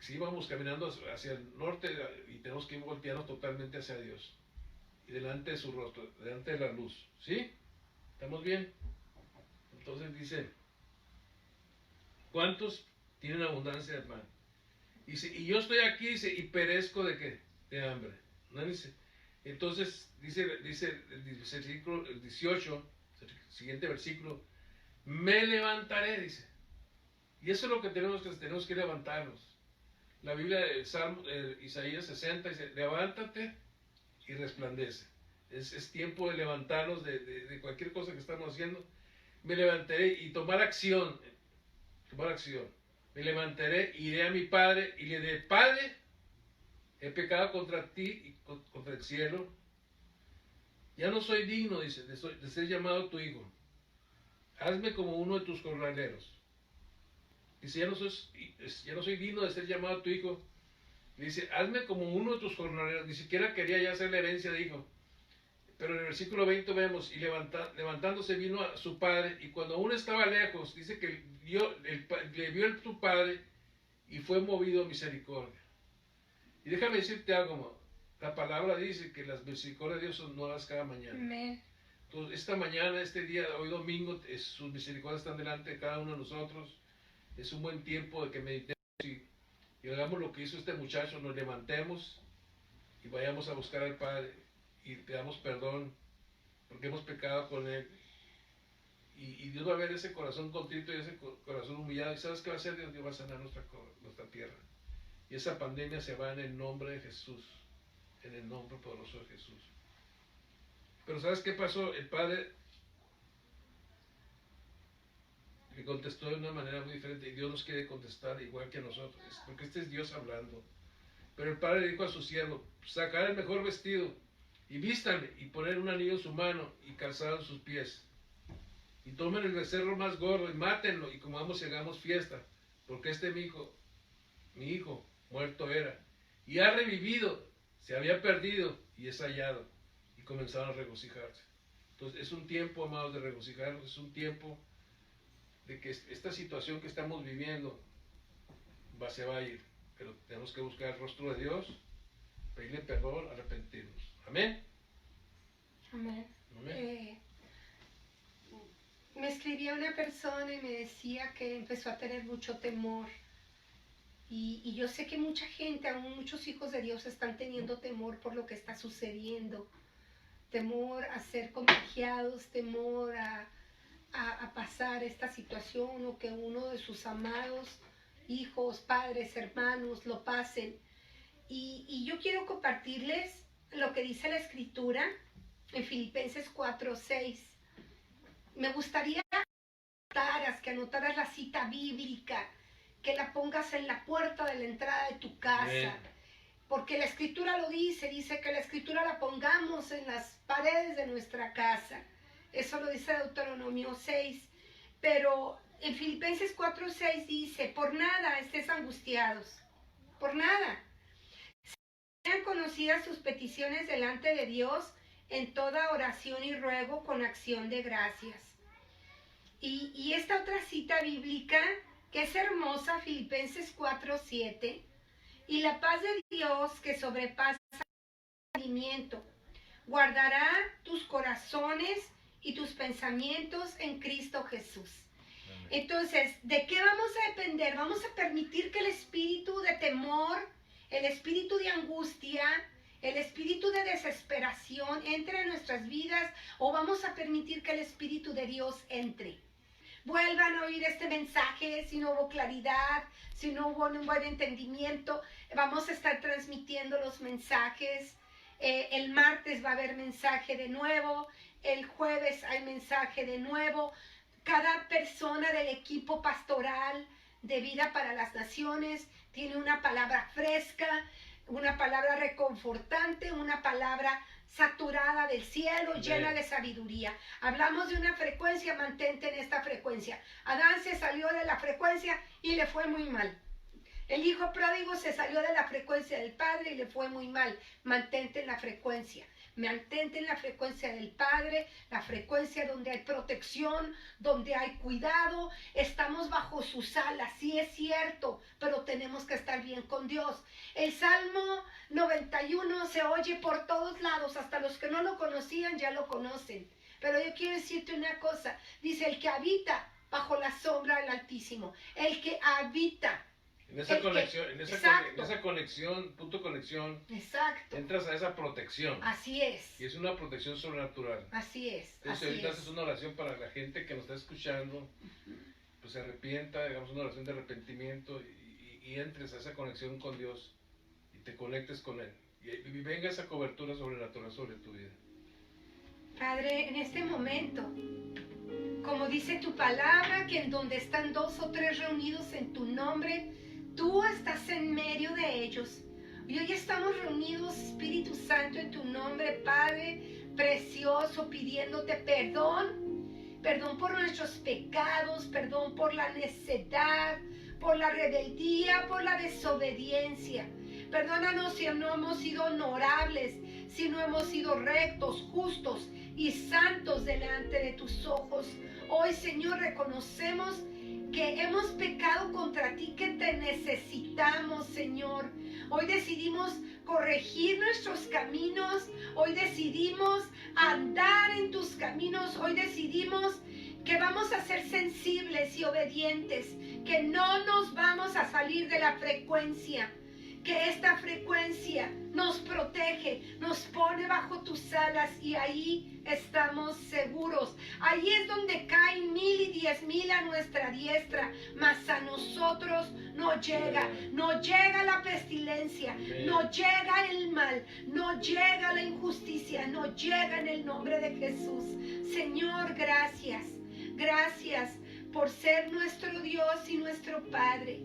si íbamos caminando hacia el norte y tenemos que ir voltearnos totalmente hacia Dios y delante de su rostro, delante de la luz. ¿Sí? ¿Estamos bien? Entonces dice, ¿cuántos tienen abundancia de pan? Y yo estoy aquí, dice, y perezco de qué? De hambre. ¿No? Dice, entonces, dice el 18, el siguiente versículo, me levantaré, dice. Y eso es lo que tenemos que levantarnos. La Biblia, Isaías 60, dice, levántate y resplandece. Es tiempo de levantarnos de cualquier cosa que estamos haciendo. Me levantaré y tomar acción. Me levantaré, iré a mi padre y le diré, Padre, he pecado contra ti y contra el cielo. Ya no soy digno, dice, de ser llamado tu hijo. Hazme como uno de tus jornaleros. Dice, ya no soy digno de ser llamado tu hijo. Dice, hazme como uno de tus jornaleros. Ni siquiera quería ya hacer la herencia de hijo. Pero en el versículo 20 vemos, y levantándose vino a su padre, y cuando aún estaba lejos, dice que le vio su padre, y fue movido a misericordia. Y déjame decirte algo, la palabra dice que las misericordias de Dios son nuevas cada mañana. Amén. Entonces, esta mañana, este día, hoy domingo, sus misericordias están delante de cada uno de nosotros. Es un buen tiempo de que meditemos y hagamos lo que hizo este muchacho, nos levantemos y vayamos a buscar al Padre y pedamos perdón porque hemos pecado con Él. Y Dios va a ver ese corazón contrito y ese corazón humillado. ¿Y sabes qué va a hacer Dios? Dios va a sanar nuestra tierra. Y esa pandemia se va en el nombre de Jesús, en el nombre poderoso de Jesús. Pero ¿sabes qué pasó? El Padre le contestó de una manera muy diferente y Dios nos quiere contestar igual que a nosotros, porque este es Dios hablando. Pero el padre le dijo a su siervo, sacar el mejor vestido y vístanle y poner un anillo en su mano y calzado en sus pies. Y tomen el becerro más gordo y mátenlo y comamos y hagamos fiesta, porque mi hijo, muerto era, y ha revivido, se había perdido y es hallado. Y comenzaron a regocijarse. Entonces es un tiempo, amados, de regocijarnos, es un tiempo de que esta situación que estamos viviendo se va a ir, pero tenemos que buscar el rostro de Dios, pedirle perdón, arrepentirnos. Amén. Amén. Amén. Me escribía una persona y me decía que empezó a tener mucho temor. Y yo sé que mucha gente, aún muchos hijos de Dios, están teniendo temor por lo que está sucediendo. Temor a ser contagiados, temor a pasar esta situación o que uno de sus amados hijos, padres, hermanos lo pasen. Y yo quiero compartirles lo que dice la Escritura en Filipenses 4:6. Me gustaría que anotaras la cita bíblica, que la pongas en la puerta de la entrada de tu casa. Bien. Porque la Escritura lo dice que la Escritura la pongamos en las paredes de nuestra casa. Eso lo dice Deuteronomio 6. Pero en Filipenses 4:6 dice, por nada estés angustiados, por nada. Sean conocidas sus peticiones delante de Dios en toda oración y ruego con acción de gracias. Y esta otra cita bíblica, que es hermosa, Filipenses 4:7, y la paz de Dios que sobrepasa el entendimiento, guardará tus corazones y tus pensamientos en Cristo Jesús. Amén. Entonces, ¿de qué vamos a depender? ¿Vamos a permitir que el espíritu de temor, el espíritu de angustia, el espíritu de desesperación entre en nuestras vidas, o vamos a permitir que el Espíritu de Dios entre? Vuelvan a oír este mensaje si no hubo claridad, si no hubo un buen entendimiento. Vamos a estar transmitiendo los mensajes. El martes va a haber mensaje de nuevo. El jueves hay mensaje de nuevo. Cada persona del equipo pastoral de Vida para las Naciones tiene una palabra fresca, una palabra reconfortante, una palabra saturada del cielo, llena de sabiduría. Hablamos de una frecuencia, mantente en esta frecuencia. Adán se salió de la frecuencia y le fue muy mal. El hijo pródigo se salió de la frecuencia del padre y le fue muy mal. Mantente en la frecuencia. Mantente en la frecuencia del Padre, la frecuencia donde hay protección, donde hay cuidado. Estamos bajo sus alas, sí es cierto, pero tenemos que estar bien con Dios. El Salmo 91 se oye por todos lados, hasta los que no lo conocían ya lo conocen. Pero yo quiero decirte una cosa, dice el que habita bajo la sombra del Altísimo, el que habita. En esa conexión, punto conexión, exacto, entras a esa protección. Así es. Y es una protección sobrenatural. Así es. Entonces ahorita haces una oración para la gente que nos está escuchando, pues se arrepienta, digamos una oración de arrepentimiento y entres a esa conexión con Dios y te conectes con Él. Y venga esa cobertura sobrenatural sobre tu vida. Padre, en este momento, como dice tu palabra, que en donde están 2 o 3 reunidos en tu nombre, tú estás en medio de ellos. Y hoy estamos reunidos, Espíritu Santo, en tu nombre, Padre precioso, pidiéndote perdón por nuestros pecados, perdón por la necedad, por la rebeldía, por la desobediencia. Perdónanos si no hemos sido honorables, si no hemos sido rectos, justos y santos delante de tus ojos. Hoy, Señor, reconocemos que hemos pecado contra ti, que te necesitamos, Señor. Hoy decidimos corregir nuestros caminos. Hoy decidimos andar en tus caminos. Hoy decidimos que vamos a ser sensibles y obedientes, que no nos vamos a salir de la frecuencia, que esta frecuencia nos protege, nos pone bajo tus alas y ahí estamos seguros. Ahí es donde caen 1000 y 10,000 a nuestra diestra, mas a nosotros no llega la pestilencia, no llega el mal, no llega la injusticia, no llega en el nombre de Jesús. Señor, gracias. Gracias por ser nuestro Dios y nuestro Padre,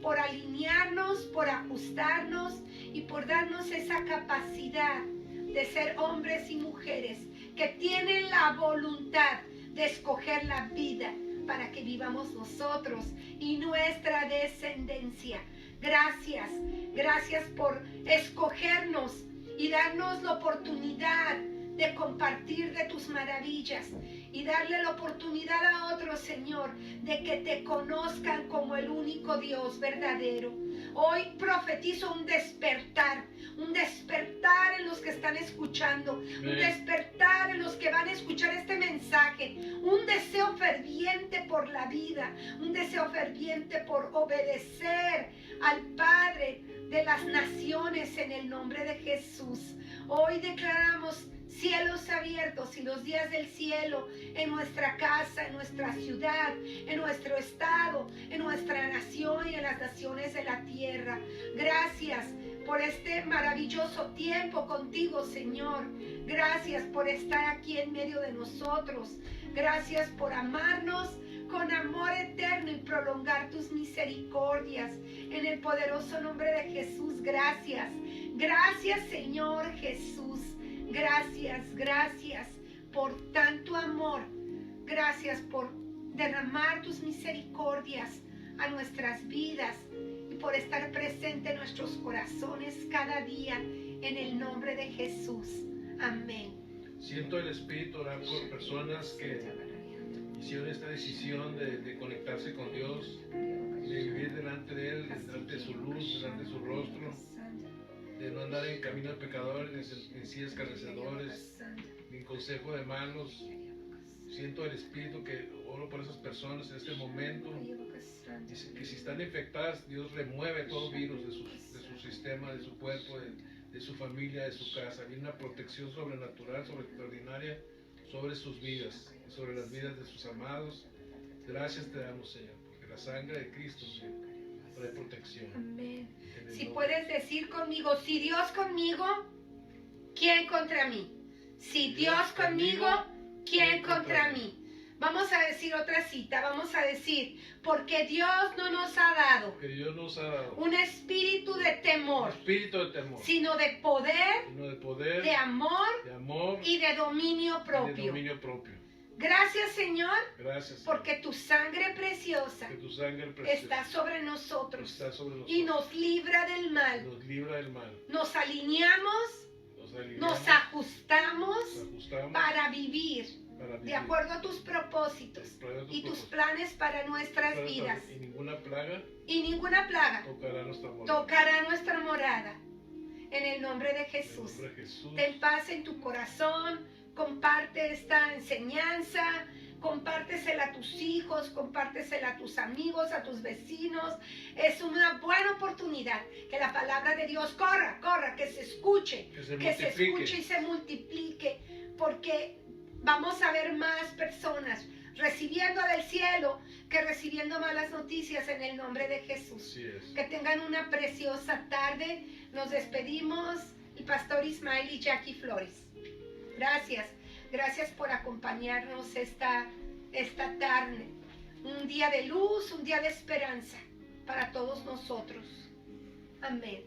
por alinearnos, por ajustarnos y por darnos esa capacidad de ser hombres y mujeres que tienen la voluntad de escoger la vida para que vivamos nosotros y nuestra descendencia. Gracias, gracias por escogernos y darnos la oportunidad de compartir de tus maravillas y darle la oportunidad a otros, Señor, de que te conozcan como el único Dios verdadero. Hoy profetizo un despertar en los que están escuchando, un despertar en los que van a escuchar este mensaje, un deseo ferviente por la vida, un deseo ferviente por obedecer al Padre de las naciones en el nombre de Jesús. Hoy declaramos cielos abiertos y los días del cielo en nuestra casa, en nuestra ciudad, en nuestro estado, en nuestra nación y en las naciones de la tierra. Gracias por este maravilloso tiempo contigo, Señor. Gracias por estar aquí en medio de nosotros. Gracias por amarnos con amor eterno y prolongar tus misericordias. En el poderoso nombre de Jesús, gracias. Gracias, Señor Jesús. Gracias, gracias por tanto amor. Gracias por derramar tus misericordias a nuestras vidas y por estar presente en nuestros corazones cada día en el nombre de Jesús. Amén. Siento el Espíritu orar por personas que hicieron esta decisión de conectarse con Dios, de vivir delante de Él, delante de su luz, delante de su rostro, de no andar en camino de pecadores, ni en sillas escarnecedores, ni en consejo de malos. Siento el Espíritu que oro por esas personas en este momento, y que si están infectadas, Dios remueve todo virus de su sistema, de su cuerpo, de su familia, de su casa. Viene una protección sobrenatural, extraordinaria sobre sus vidas, sobre las vidas de sus amados. Gracias te damos, Señor, porque la sangre de Cristo, Señor, trae protección. Amén. Si puedes decir conmigo, si Dios conmigo, ¿quién contra mí? Si Dios conmigo, ¿quién contra mí? Vamos a decir otra cita, vamos a decir, porque Dios no nos ha dado un espíritu de temor, sino de poder, de amor y de dominio propio. Gracias, Señor, porque tu sangre preciosa está sobre nosotros y nos libra del mal. Nos alineamos, nos ajustamos para vivir de acuerdo a tus propósitos y tus planes para nuestras vidas. Y ninguna plaga tocará nuestra morada. En el nombre de Jesús. Ten paz en tu corazón. Comparte esta enseñanza, compártesela a tus hijos, compártesela a tus amigos, a tus vecinos. Es una buena oportunidad que la palabra de Dios corra, que se escuche, que se escuche y se multiplique, porque vamos a ver más personas recibiendo del cielo que recibiendo malas noticias en el nombre de Jesús. Que tengan una preciosa tarde. Nos despedimos, el pastor Ismael y Jackie Flores. Gracias por acompañarnos esta tarde. Un día de luz, un día de esperanza para todos nosotros. Amén.